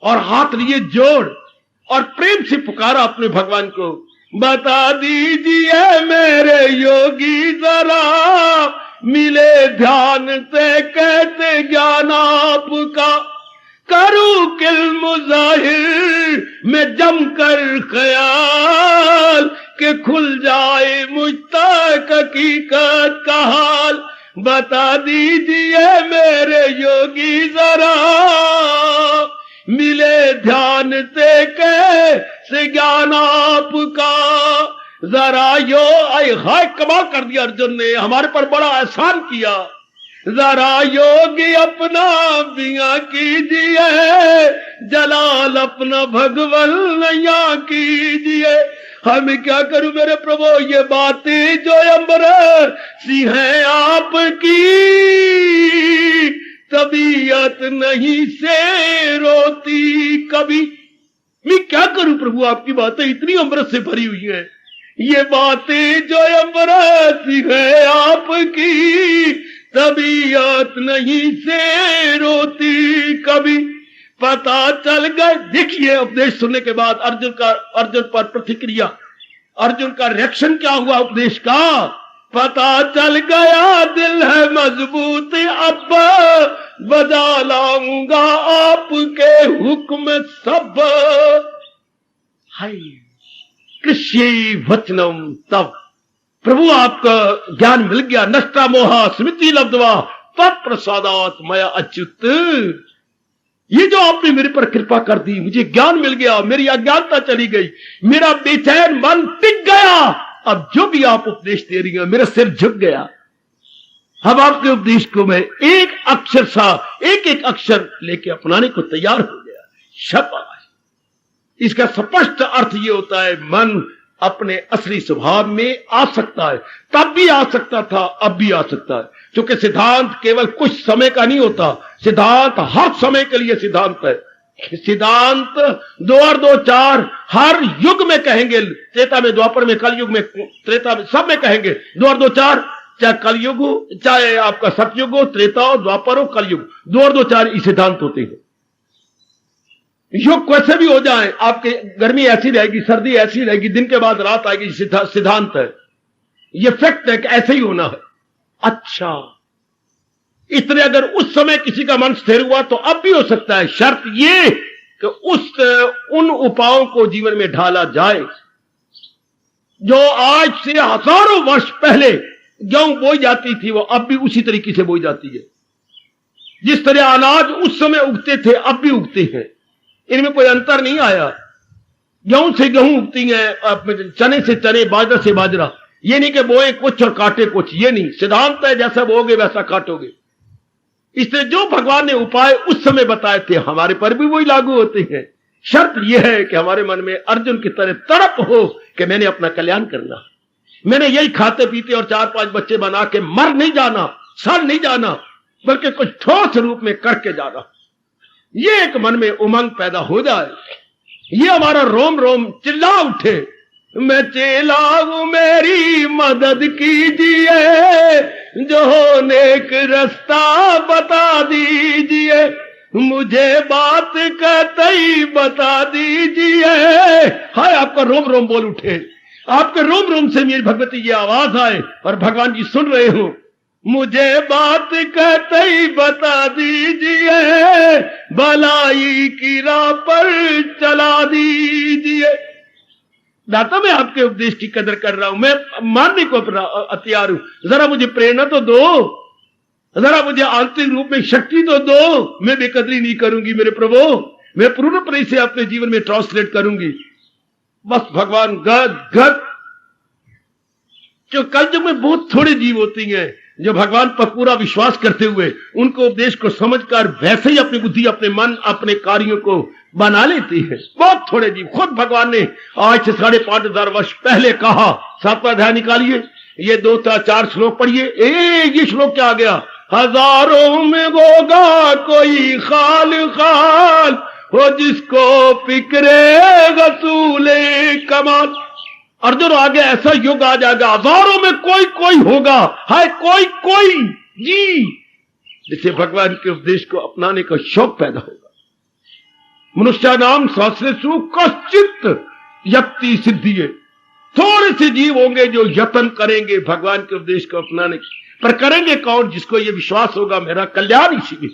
और हाथ लिए जोड़ और प्रेम से पुकारा अपने भगवान को, बता दीजिए मेरे योगी जरा, मिले ध्यान से कैसे ज्ञान आपका, करूं किल मुजाहिर में जमकर ख्याल, के खुल जाए मुझ तक हकीकत का हाल। बता दीजिए मेरे योगी जरा, मिले ध्यान से कैसे ज्ञान आपका, जरा यो। आय हाय, कमाल कर दिया अर्जुन ने, हमारे पर बड़ा एहसान किया। जरा योगी अपना बिया कीजिए, जलाल अपना भगवन नैया कीजिए। हम क्या करूं मेरे प्रभु, ये बातें जो अमर सी है आपकी, तबीयत नहीं से रोती कभी। मैं क्या करूं प्रभु, आपकी बातें इतनी अमृत से भरी हुई है, ये बातें जो अमृत है आपकी, तबीयत नहीं से रोती कभी। पता चल गए, देखिए उपदेश सुनने के बाद अर्जुन पर प्रतिक्रिया, अर्जुन का रिएक्शन क्या हुआ उपदेश का। पता चल गया दिल है मजबूत, अब बजा लाऊंगा आपके हुक्म सब। हाय कृष्य वचनम, तब प्रभु आपका ज्ञान मिल गया। नष्टा मोहा स्मृति लब्धवा तत्प्रसादात मया अच्युत। ये जो आपने मेरे पर कृपा कर दी, मुझे ज्ञान मिल गया, मेरी अज्ञानता चली गई, मेरा बेचैन मन टिक गया। अब जो भी आप उपदेश दे रही हैं, मेरा सिर झुक गया। अब आपके उपदेश को मैं एक अक्षर सा, एक एक अक्षर लेके अपनाने को तैयार हो गया। शाबाश। इसका स्पष्ट अर्थ ये होता है, मन अपने असली स्वभाव में आ सकता है। तब भी आ सकता था, अब भी आ सकता है, क्योंकि सिद्धांत केवल कुछ समय का नहीं होता, सिद्धांत हर समय के लिए सिद्धांत है। सिद्धांत 2 और 2 4 हर युग में कहेंगे, त्रेता में, द्वापर में, कलयुग में, त्रेता में, सब में कहेंगे 2 और 2 4। चाहे कलयुग हो, चाहे आपका सतयुग हो, त्रेता हो, द्वापर हो, कलयुग, 2 और 2 4 ये सिद्धांत होते हैं। युग कैसे भी हो जाए, आपके गर्मी ऐसी रहेगी, सर्दी ऐसी रहेगी, दिन के बाद रात आएगी, सिद्धांत है, ये फैक्ट है कि ऐसे ही होना है। अच्छा, इसलिए अगर उस समय किसी का मन स्थिर हुआ तो अब भी हो सकता है। शर्त ये कि उन उपायों को जीवन में ढाला जाए जो आज से हजारों वर्ष पहले गेहूं बोई जाती थी, वो अब भी उसी तरीके से बोई जाती है। जिस तरह अनाज उस समय उगते थे, अब भी उगते हैं, इनमें कोई अंतर नहीं आया। गेहूं से गेहूं उगती है, चने से चने, बाजरा से बाजरा। ये नहीं कि बोए कुछ और काटे कुछ, ये नहीं। सिद्धांत है, जैसा बोगे वैसा काटोगे। इसलिए जो भगवान ने उपाय उस समय बताए थे, हमारे पर भी वही लागू होते हैं। शर्त यह है कि हमारे मन में अर्जुन की तरह तड़प हो कि मैंने अपना कल्याण करना, मैंने यही खाते पीते और 4-5 बच्चे बना के मर नहीं जाना, सड़ नहीं जाना, बल्कि कुछ ठोस रूप में करके जाना। ये एक मन में उमंग पैदा हो जाए, ये हमारा रोम रोम चिल्ला उठे, मैं चेला हूं मेरी मदद कीजिए, जो नेक रास्ता बता दीजिए, मुझे बात कतई बता दीजिए। हाय आपका रोम रोम बोल उठे, आपके रोम रोम से मेरी भगवती ये आवाज आए और भगवान जी सुन रहे हो, मुझे बात कतई बता दीजिए, भलाई की राह पर चला दीजिए। दाता मैं आपके उपदेश की कदर कर रहा हूं, मैं मानने को तैयार हूं, जरा मुझे प्रेरणा तो दो, जरा मुझे आंतरिक रूप में शक्ति तो दो। मैं बेकदरी नहीं करूंगी मेरे प्रभु, मैं पूर्णपणे से अपने जीवन में ट्रांसलेट करूंगी। बस भगवान गद गद। जो कलयुग में बहुत थोड़े जीव होती हैं जो भगवान पर पूरा विश्वास करते हुए उनको उपदेश को समझकर वैसे ही अपनी बुद्धि, अपने मन, अपने कार्यों को बना लेती है। बहुत थोड़े जीव। खुद भगवान ने आज से 5,500 वर्ष पहले कहा, 7वां अध्याय निकालिए, ये 2-4 श्लोक पढ़िए। ये श्लोक क्या आ गया, हजारों में होगा कोई खाल खाल हो जिसको फिक्रे रसूले कमाल। अर्जुन आगे ऐसा युग आ जाएगा, हजारों में कोई कोई होगा, हाय कोई कोई जी, जिसे भगवान के उपदेश को अपनाने का शौक पैदा होगा। मनुष्य नाम सहस्रेषु कश्चित् यत्ति सिद्धिये। थोड़े से जीव होंगे जो यत्न करेंगे भगवान के उपदेश को अपनाने की, पर करेंगे कौन, जिसको ये विश्वास होगा मेरा कल्याण इसी में,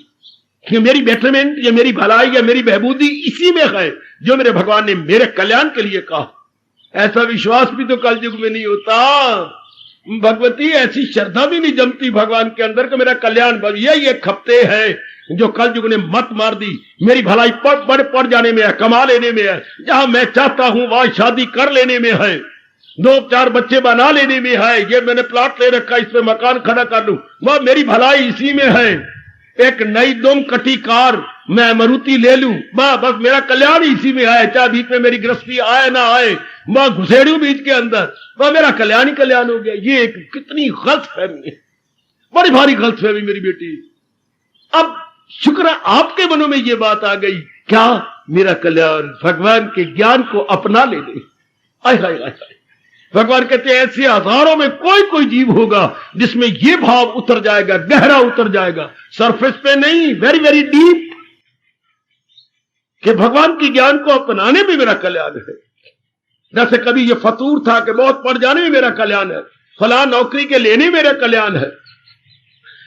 कि मेरी बेटरमेंट या मेरी भलाई या मेरी बहबूदी इसी में है जो मेरे भगवान ने मेरे कल्याण के लिए कहा। ऐसा विश्वास भी तो कलयुग में नहीं होता भगवती, ऐसी श्रद्धा भी नहीं जमती भगवान के अंदर कि मेरा कल्याण। यही एक हफ्ते है जो कलयुग ने मत मार दी। मेरी भलाई पड़ जाने में है, कमा लेने में है, जहां मैं चाहता हूं वहां शादी कर लेने में है, 2-4 बच्चे बना लेने में है, ये मैंने प्लॉट ले रखा, इसमें मकान खड़ा कर लूं, वह मेरी भलाई इसी में है। एक नई दुम कटी कार मैं मारुति ले लूं, बस मेरा कल्याण इसी में है। चाहे बीच में मेरी गृहस्थी आए ना आए, मैं घुसेड़ू बीच के अंदर, वह मेरा कल्याण ही कल्याण हो गया। ये एक कितनी गलतफहमी है, बड़ी भारी गलतफहमी मेरी बेटी। अब शुक्र है आपके मनों में ये बात आ गई, क्या मेरा कल्याण भगवान के ज्ञान को अपना ले ले। आय हाय हाय हाय, भगवान कहते हैं ऐसे हजारों में कोई जीव होगा जिसमें ये भाव उतर जाएगा, गहरा उतर जाएगा, सरफेस पे नहीं, वेरी वेरी डीप, कि भगवान के ज्ञान को अपनाने में मेरा कल्याण है। जैसे कभी ये फतूर था कि बहुत पढ़ जाने में मेरा कल्याण है, फला नौकरी के लेने में मेरा कल्याण है।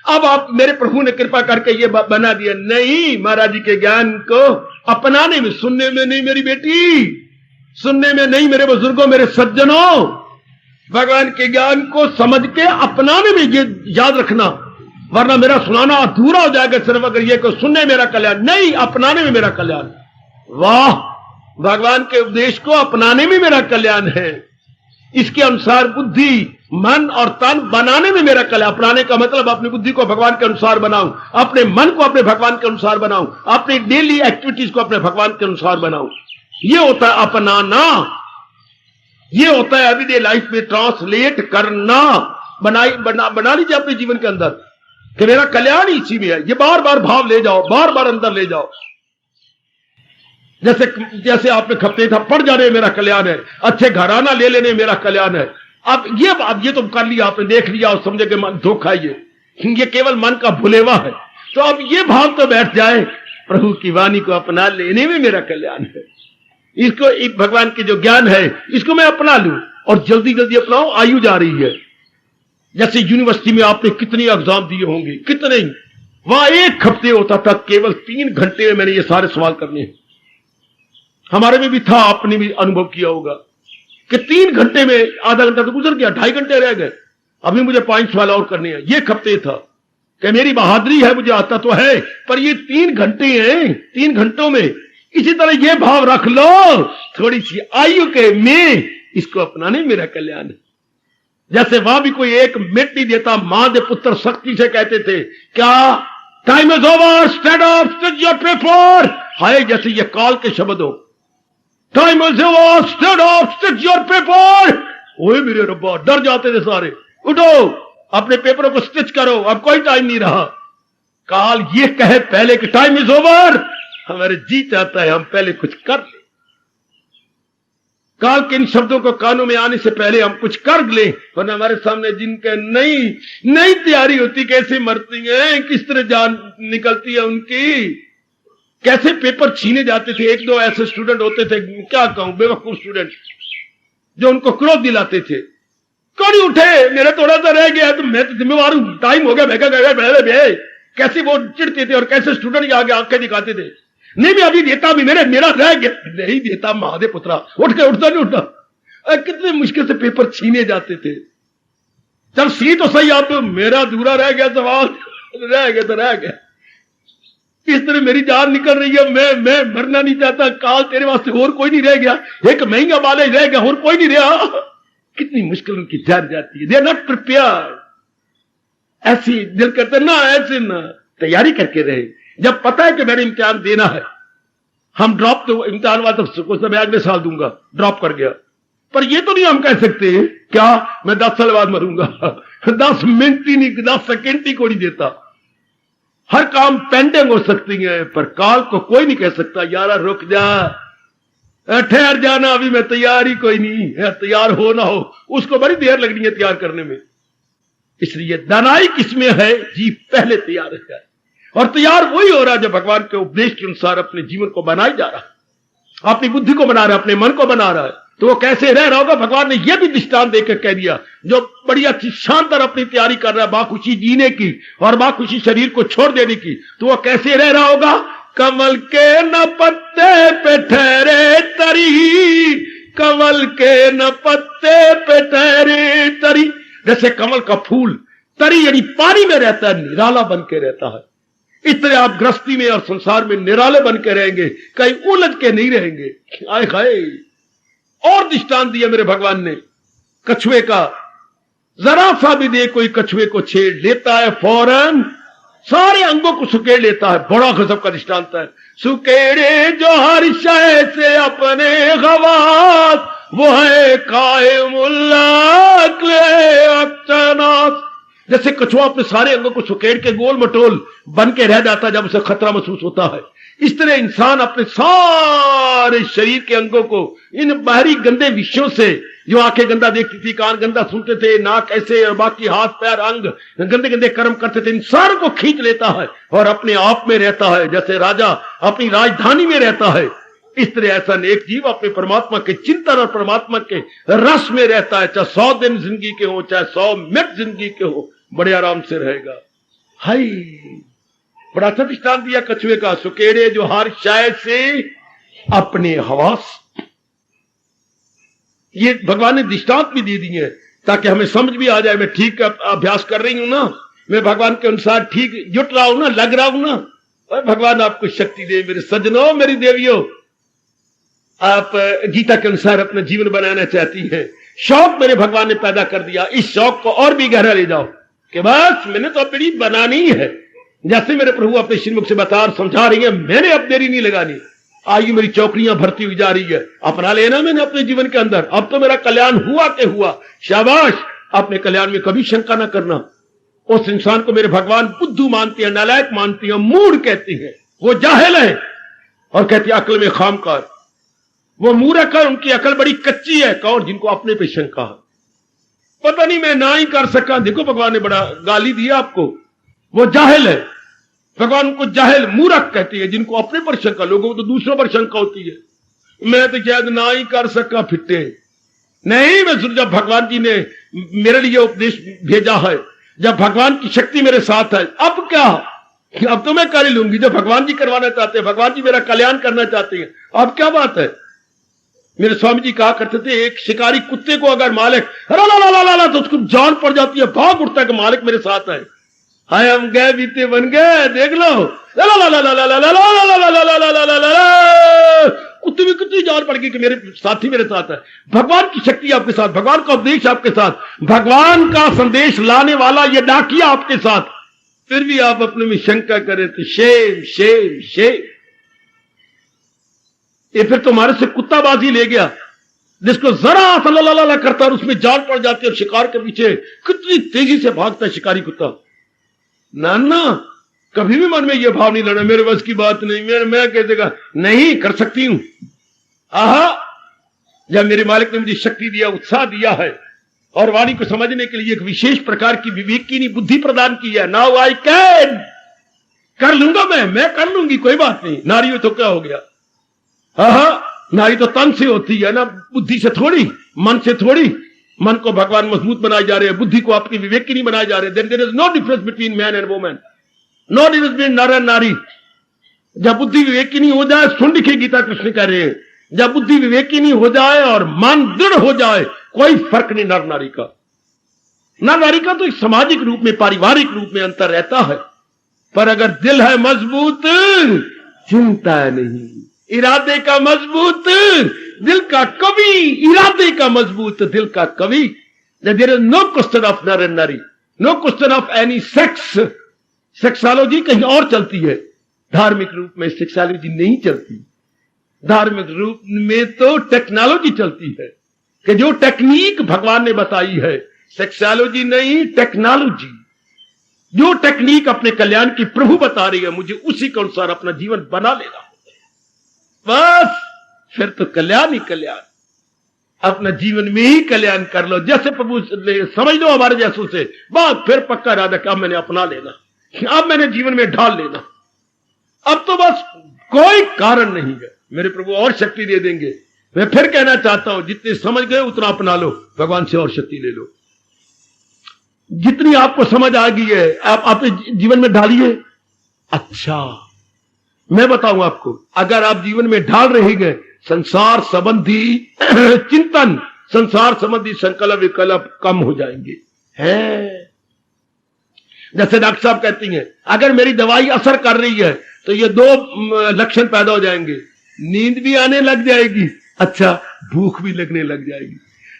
अब आप मेरे प्रभु ने कृपा करके ये बना दिया, नहीं, महाराज जी के ज्ञान को अपनाने में, सुनने में नहीं मेरी बेटी, सुनने में नहीं मेरे बुजुर्गों, मेरे सज्जनों, भगवान के ज्ञान को समझ के अपनाने में, ये याद रखना, वरना मेरा सुनाना अधूरा हो जाएगा सिर्फ अगर ये को सुनने मेरा कल्याण नहीं, अपनाने में मेरा कल्याण। वाह, भगवान के उपदेश को अपनाने में मेरा कल्याण है, इसके अनुसार बुद्धि मन और तन बनाने में मेरा कल्याण। अपनाने का मतलब अपनी बुद्धि को भगवान के अनुसार बनाऊं, अपने मन को अपने भगवान के अनुसार बनाऊं, अपनी डेली एक्टिविटीज को अपने भगवान के अनुसार बनाऊं। ये होता है अपनाना, ये होता है एवरीडे लाइफ में ट्रांसलेट करना। बना लीजिए अपने जीवन के अंदर कि मेरा कल्याण इसी में है। ये बार बार भाव ले जाओ, बार बार अंदर ले जाओ। जैसे आपने खपते था, पढ़ जाने में मेरा कल्याण है, अच्छे घराना ले लेने में मेरा कल्याण है। अब ये तो कर लिया आपने, देख लिया और समझे कि मन धोखा, ये केवल मन का भुलेवा है। तो अब ये भाव तो बैठ जाए, प्रभु की वाणी को अपना लेने में मेरा कल्याण है। इसको भगवान के जो ज्ञान है इसको मैं अपना लूं, और जल्दी जल्दी अपनाऊं। आयु जा रही है, जैसे यूनिवर्सिटी में आपने कितने एग्जाम दिए होंगे, कितने, वहां 1 हफ्ते होता था, केवल 3 घंटे में मैंने ये सारे सवाल करने हैं। हमारे में भी था, आपने भी अनुभव किया होगा कि 3 घंटे में आधा घंटा तो गुजर गया, 2.5 घंटे रह गए, अभी मुझे 5 सवाल और करने हैं। ये हफ्ते था कि मेरी बहादुरी है, मुझे आता तो है, पर ये 3 घंटे हैं, 3 घंटों में। इसी तरह ये भाव रख लो, थोड़ी सी आयु के में इसको अपनाने मेरा कल्याण है। जैसे वहां भी कोई एक मिट नहीं देता, मां दे पुत्र सख्ती से कहते थे, क्या time is over, stand up, stitch your paper. हाय, जैसे ये काल के शब्द हो, time is over, stand up, stitch your paper. ओए मेरे रब्बा, डर जाते थे सारे, उठो अपने पेपरों को स्टिच करो, अब कोई टाइम नहीं रहा। काल ये कहे पहले कि टाइम इज ओवर, हमारे जी चाहता है हम पहले कुछ कर ले। काल के इन शब्दों को कानों में आने से पहले हम कुछ कर ले, वरना हमारे सामने जिनके नई तैयारी होती, कैसे मरती हैं, किस तरह जान निकलती है उनकी, कैसे पेपर छीने जाते थे। 1-2 ऐसे स्टूडेंट होते थे, क्या कहूं, बेवकूफ स्टूडेंट, जो उनको क्रोध दिलाते थे। क्यों नहीं उठे, मेरा थोड़ा सा रह गया, तो मैं तो जिम्मेवार हूं, टाइम हो गया, भैया गया। कैसे वो चिढ़ते थे और कैसे स्टूडेंट आगे आंखें दिखाते थे, नहीं मैं अभी देता भी, मेरा रह गया, नहीं देता महादेव पुत्रा, उठ के, उठता नहीं उठता। कितने मुश्किल से पेपर छीने जाते थे। चल सी तो सही, आप तो मेरा अधूरा रह गया सवाल, रह गया तो रह गया। इस तरह मेरी जान निकल रही है, मैं मरना नहीं चाहता। काल तेरे वास्ते और कोई नहीं रह गया, एक महंगा वाले रह गया, और कोई नहीं रहा। कितनी मुश्किल उनकी जान जाती है, दे आर नॉट प्रिपेयर्ड। ऐसी दिल करते ना, ऐसे ना, तैयारी करके रहे। जब पता है कि मैंने इम्तिहान देना है, हम ड्रॉप तो इम्तिहान वाला तो मैं अगले साल दूंगा, ड्रॉप कर गया, पर ये तो नहीं हम कह सकते क्या मैं 10 साल बाद मरूंगा। 10 मिनट ही नहीं, 10 सेकेंड ही को नहीं देता। हर काम पेंडिंग हो सकती है, पर काल को कोई नहीं कह सकता यारा रुक जा, ठहर जाना, अभी मैं तैयार ही कोई नहीं है। तैयार हो ना हो, उसको बड़ी देर लगनी है तैयार करने में। इसलिए दानाई किसमें है, जी पहले तैयार है, और तैयार वही हो रहा है जो भगवान के उपदेश के अनुसार अपने जीवन को बनाई जा रहा है, अपनी बुद्धि को बना रहा है, अपने मन को बना रहा है। तो वो कैसे रह रहा होगा, भगवान ने यह भी दृष्टांत देकर कह दिया। जो बड़ी अच्छी शानदार अपनी तैयारी कर रहा है बाखुशी जीने की और बाखुशी शरीर को छोड़ देने की, तो वो कैसे रह रहा होगा। कमल के न पत्ते पे ठहरे तरी, कमल के न पत्ते पे ठहरे तरी। जैसे कमल का फूल तरी यानी पानी में रहता है, निराला बन के रहता है, इस तरह आप गृहस्थी में और संसार में निराले बन के रहेंगे, कहीं उलझ के नहीं रहेंगे। आए खाए और दृष्टांत दिया मेरे भगवान ने कछुए का, जरा सा भी दे कोई कछुए को छेड़ लेता है, फौरन सारे अंगों को सुकेड़ लेता है। बड़ा गजब का दृष्टांत है। सुकेड़े जो हर शय से अपने खवास, वो है कायमुल्लाह अक्तनास। जैसे कछुआ अपने सारे अंगों को सुकेड़ के गोल मटोल बन के रह जाता है जब उसे खतरा महसूस होता है, इस तरह इंसान अपने सारे शरीर के अंगों को इन बाहरी गंदे विषयों से, जो आंखें गंदा देखती थी, कान गंदा सुनते थे, नाक ऐसे और बाकी हाथ पैर अंग गंदे गंदे कर्म करते थे, इन सारों को खींच लेता है और अपने आप में रहता है। जैसे राजा अपनी राजधानी में रहता है, इस तरह ऐसा नेक जीव अपने परमात्मा के चिंतन और परमात्मा के रस में रहता है। चाहे 100 दिन जिंदगी के हो, चाहे 100 मिनट जिंदगी के हो, बड़े आराम से रहेगा। हाय, बड़ा अच्छा दृष्टांत दिया कछुए का। सुकेड़े जो हर शय से अपने हवास, ये भगवान ने दृष्टांत भी दे दी है ताकि हमें समझ भी आ जाए। मैं ठीक अभ्यास कर रही हूं ना, मैं भगवान के अनुसार ठीक जुट रहा हूं ना, लग रहा हूं ना। और भगवान आपको शक्ति दे मेरे सज्जनों, मेरी देवियों। आप गीता के अनुसार अपना जीवन बनाना चाहती हैं, शौक मेरे भगवान ने पैदा कर दिया, इस शौक को और भी गहरा ले जाओ कि बस मैंने तो अपनी बनानी है। जैसे मेरे प्रभु अपने श्रीमुख से बता और समझा रही है, मैंने अब देरी नहीं लगानी। आयु मेरी चौकड़ियां भरती हुई जा रही है, अपना लेना मैंने अपने जीवन के अंदर। अब तो मेरा कल्याण हुआ के हुआ, शाबाश। अपने कल्याण में कभी शंका ना करना। उस इंसान को मेरे भगवान बुद्धू मानती है, नालायक मानती है, मूढ़ कहती है, वो जाहिल है और कहती है अकल में खामकार। वो मूर्ख है, उनकी अकल बड़ी कच्ची है। कौन? जिनको अपने पे शंका है, पता नहीं मैं ना ही कर सका। देखो भगवान ने बड़ा गाली दिया आपको, वो जाहिल है। भगवान उनको जाहिल मूर्ख कहती है, जिनको अपने पर शंका। लोगों को तो दूसरों पर शंका होती है, मैं तो शायद ना ही कर सका, फिट्टे नहीं। मैं जब भगवान जी ने मेरे लिए उपदेश भेजा है, जब भगवान की शक्ति मेरे साथ है, अब क्या, अब तो मैं कर ही लूंगी। जब भगवान जी करवाना चाहते हैं, भगवान जी मेरा कल्याण करना चाहते हैं, अब क्या बात है। मेरे स्वामी जी कहा करते थे, एक शिकारी कुत्ते को अगर मालिक ला तो उसको जान पड़ जाती है, भाग उठता है कि मालिक मेरे साथ है। हाय हम गए बीते बन गए, देख लो, कुत्ते में कितनी जान पड़ गई कि मेरे साथी मेरे साथ है। भगवान की शक्ति आपके साथ, भगवान का उपदेश आपके साथ, भगवान का संदेश लाने वाला ये डाकिया आपके साथ, फिर भी आप अपने में शंका करें तो शेम शेम शेम। ये फिर तुम्हारे से कुत्ताबाजी ले गया, जिसको जरा सा करता और उसमें जान पड़ जाती है और शिकार के पीछे कितनी तेजी से भागता है शिकारी कुत्ता। ना कभी भी मन में यह भाव नहीं लड़ा मेरे बस की बात नहीं, मैं कह देगा नहीं कर सकती हूं। आहा, जब मेरे मालिक ने मुझे शक्ति दिया, उत्साह दिया है और वाणी को समझने के लिए एक विशेष प्रकार की विवेकी बुद्धि प्रदान की है, नाउ आई कैन, कर लूंगा मैं कर लूंगी, कोई बात नहीं। नारी हो तो क्या हो गया। नारी तो तन से होती है ना, बुद्धि से थोड़ी, मन से थोड़ी। मन को भगवान मजबूत बनाए जा रहे हैं, बुद्धि को आपकी विवेक की नहीं बनाए जा रहे। There is no difference between man and woman, no difference between नर एंड नारी। जब बुद्धि विवेक की नहीं हो जाए, सुन लिखी गीता कृष्ण कह रहे हैं, जब बुद्धि विवेक की नहीं हो जाए और मन दृढ़ हो जाए, कोई फर्क नहीं नर नारी का। नर नारी का तो एक सामाजिक रूप में, पारिवारिक रूप में अंतर रहता है, पर अगर दिल है मजबूत, चिंता नहीं। इरादे का मजबूत, दिल का कवि, इरादे का मजबूत, दिल का कवि। There is no question of नर एंड नारी, no question of any sex. Sexology कहीं और चलती है, धार्मिक रूप में सेक्सोलॉजी नहीं चलती। धार्मिक रूप में तो टेक्नोलॉजी चलती है, कि जो टेक्निक भगवान ने बताई है, सेक्सोलॉजी नहीं टेक्नोलॉजी। जो टेक्निक अपने कल्याण की प्रभु बता रही है, मुझे उसी के अनुसार अपना जीवन बना लेना, बस फिर तो कल्याण ही कल्याण। अपना जीवन में ही कल्याण कर लो, जैसे प्रभु समझ लो हमारे जैसों से, बात फिर पक्का इरादा कि अब मैंने अपना लेना, अब मैंने जीवन में ढाल लेना। अब तो बस कोई कारण नहीं है, मेरे प्रभु और शक्ति दे देंगे। मैं फिर कहना चाहता हूं, जितने समझ गए उतना अपना लो, भगवान से और शक्ति ले लो। जितनी आपको समझ आ गई है आप अपने जीवन में ढालिए। अच्छा, मैं बताऊं आपको, अगर आप जीवन में ढाल रहे गए संसार संबंधी चिंतन, संसार संबंधी संकल्प विकल्प कम हो जाएंगे। है जैसे डॉक्टर साहब कहती हैं, अगर मेरी दवाई असर कर रही है तो ये 2 लक्षण पैदा हो जाएंगे, नींद भी आने लग जाएगी, अच्छा भूख भी लगने लग जाएगी।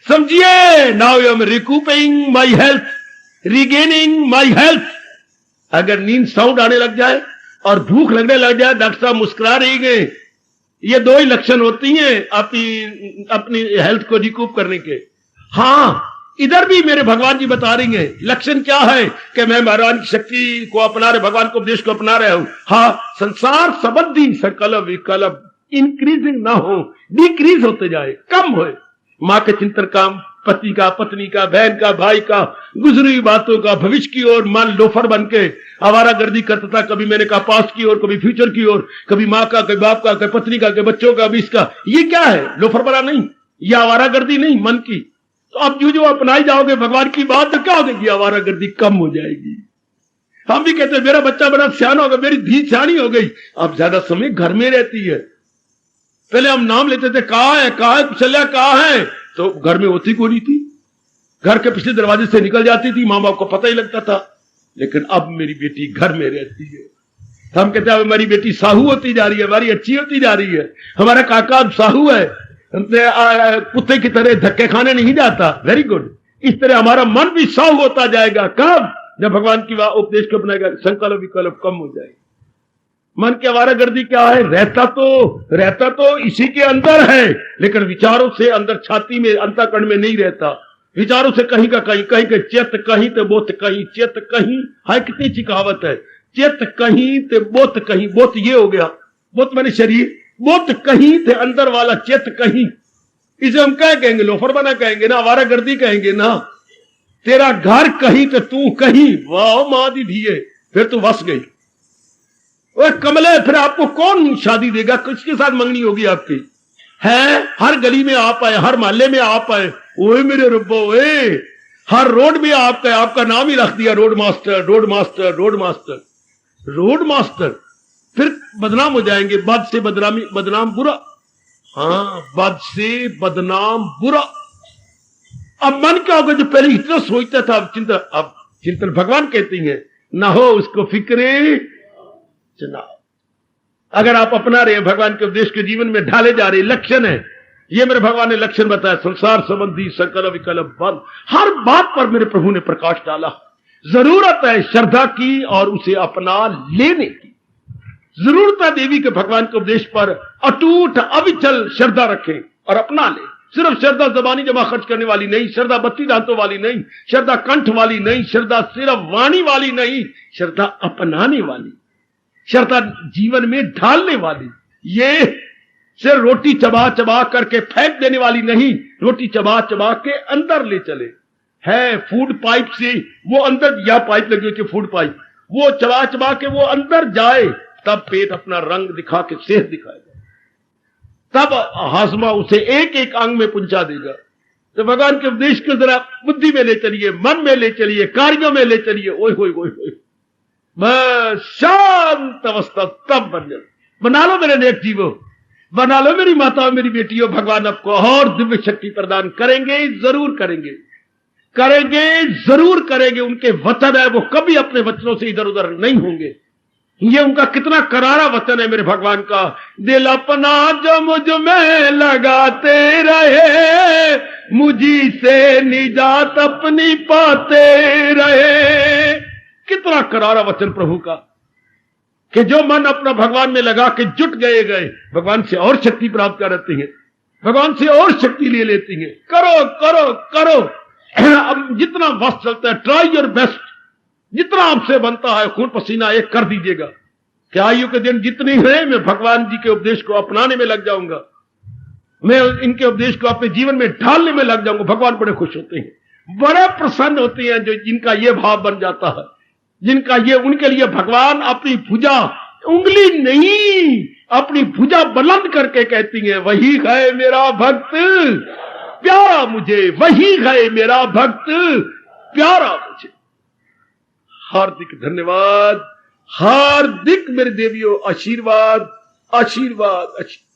समझिए, now I am recouping my health, regaining my health. अगर नींद साउंड आने लग जाए और भूख लगने लग जाए, डॉक्टर साहब मुस्कुरा रही गए, ये दो ही लक्षण होती हैं अपनी हेल्थ को रिकूप करने के। हाँ, इधर भी मेरे भगवान जी बता रही हैं लक्षण क्या है कि मैं भगवान की शक्ति को अपना रहे, भगवान को उपदेश को अपना रहा हूं। हाँ, संसार संबंधी सकल विकल्प इंक्रीजिंग ना हो, डिक्रीज होते जाए, कम होए। मां के चिंतन का, पति का, पत्नी का, बहन का, भाई का, गुजरी हुई बातों का, भविष्य की ओर मन लोफर बन के आवारागर्दी करता था। कभी मैंने कहा पास्ट की ओर, कभी फ्यूचर की ओर, कभी माँ का, कभी बाप का, कभी पत्नी का, कभी बच्चों का, कभी इसका। ये क्या है? लोफर बना नहीं, ये आवारागर्दी नहीं, मन की। तो अब जो अपनाई जाओगे भगवान की बात, तो क्या होगी? आवारागर्दी कम हो जाएगी। हम भी कहते हैं मेरा बच्चा बड़ा सियाना हो गया, मेरी धी सियानी हो गई। अब ज्यादा समय घर में रहती है। पहले हम नाम लेते थे, कहाँ है कुशल्या, कहाँ है, तो घर में होती को नहीं थी, घर के पिछले दरवाजे से निकल जाती थी, माँ बाप को पता ही लगता था। लेकिन अब मेरी बेटी घर में रहती है। हम कहते हैं हमारी बेटी साहू होती जा रही है, हमारी अच्छी होती जा रही है। हमारा काका अब साहू है, कुत्ते की तरह धक्के खाने नहीं जाता। Very good. इस तरह हमारा मन भी साहू होता जाएगा। कब? जब भगवान की उपदेश को अपनाएगा, संकल्प विकल्प कम हो जाएगा। मन की आवारागर्दी क्या है? रहता तो इसी के अंदर है, लेकिन विचारों से अंदर छाती में, अंतःकरण में नहीं रहता। विचारों से कहीं का कहीं, कहीं के चेत कहीं ते बोत कहीं, चेत कहीं। हाय, कितनी अच्छी कहावत है, चेत कहीं ते बोत कहीं। बोत ये हो गया, बोत मैंने शरीर, बोत कहीं थे अंदर वाला, चेत कहीं। इसे हम क्या कहेंगे? लोफर बना कहेंगे ना, आवारागर्दी कहेंगे ना। तेरा घर कहीं तो तू कहीं। वाह माँ दी धीए, फिर तू बस गई। ओए कमले, फिर आपको कौन शादी देगा? किसके साथ मंगनी होगी आपकी? है, हर गली में आप आए, हर मोहल्ले में आप आए। ओए मेरे रब्बो, ओए हर रोड में आपका नाम ही रख दिया, road master, road master, road master, road master. फिर बदनाम हो जाएंगे। बद से बदनाम बुरा। हाँ, बद से बदनाम बुरा। अब मन क्या होगा? जो पहले इतना सोचता था, अब चिंतन भगवान कहती हैं, ना हो उसको फिक्रे चुनाव। अगर आप अपना रहे हैं भगवान के उपदेश के जीवन में ढाले जा रहे, लक्षण है ये। मेरे भगवान ने लक्षण बताया, संसार संबंधी सकल विकल्प बंद। हर बात पर मेरे प्रभु ने प्रकाश डाला। जरूरत है श्रद्धा की और उसे अपना लेने की। जरूरत है देवी के भगवान के उपदेश पर अटूट अविचल श्रद्धा रखें और अपना ले। सिर्फ श्रद्धा जबानी जमा खर्च करने वाली नहीं, श्रद्धा बत्ती दांतों वाली नहीं, श्रद्धा कंठ वाली नहीं, श्रद्धा सिर्फ वाणी वाली नहीं, श्रद्धा अपनाने वाली, श्रद्धा जीवन में ढालने वाली। ये सिर्फ रोटी चबा चबा करके फेंक देने वाली नहीं, रोटी चबा चबा के अंदर ले चले। है फूड पाइप से वो अंदर, या पाइप लगी होती है फूड पाइप, वो चबा चबा के वो अंदर जाए, तब पेट अपना रंग दिखा के सेहत दिखाएगा, तब हाजमा उसे एक एक अंग में पहुंचा देगा। तो भगवान के उपदेश को जरा बुद्धि में ले चलिए, मन में ले चलिए, कार्यों में ले चलिए। ओए होए होए होए, बस शांत अवस्था तब बना लो मेरे नेक जीवो, बना लो मेरी माताओं, मेरी बेटियों। भगवान आपको और दिव्य शक्ति प्रदान करेंगे, जरूर करेंगे, करेंगे जरूर करेंगे। उनके वचन है, वो कभी अपने वचनों से इधर उधर नहीं होंगे। ये उनका कितना करारा वचन है मेरे भगवान का। दिल अपना जो मुझ में लगाते रहे, मुझी से निजात अपनी पाते रहे। कितना करारा वचन प्रभु का, कि जो मन अपना भगवान में लगा के जुट गए भगवान से और शक्ति प्राप्त कर लेती हैं, भगवान से और शक्ति ले लेती हैं। करो करो करो। अब जितना वक्त चलता है, ट्राई योर बेस्ट, जितना आपसे बनता है खून पसीना एक कर दीजिएगा। क्या आयु के दिन जितनी है, मैं भगवान जी के उपदेश को अपनाने में लग जाऊंगा, मैं इनके उपदेश को अपने जीवन में ढालने में लग जाऊंगा। भगवान बड़े खुश होते हैं, बड़े प्रसन्न होते हैं, जो जिनका ये भाव बन जाता है, जिनका ये, उनके लिए भगवान अपनी भुजा, उंगली नहीं, अपनी भुजा बुलंद करके कहती है, वही है मेरा भक्त प्यारा मुझे, वही है मेरा भक्त प्यारा मुझे। हार्दिक धन्यवाद, हार्दिक मेरे देवियों, आशीर्वाद आशीर्वाद आशीर्वाद।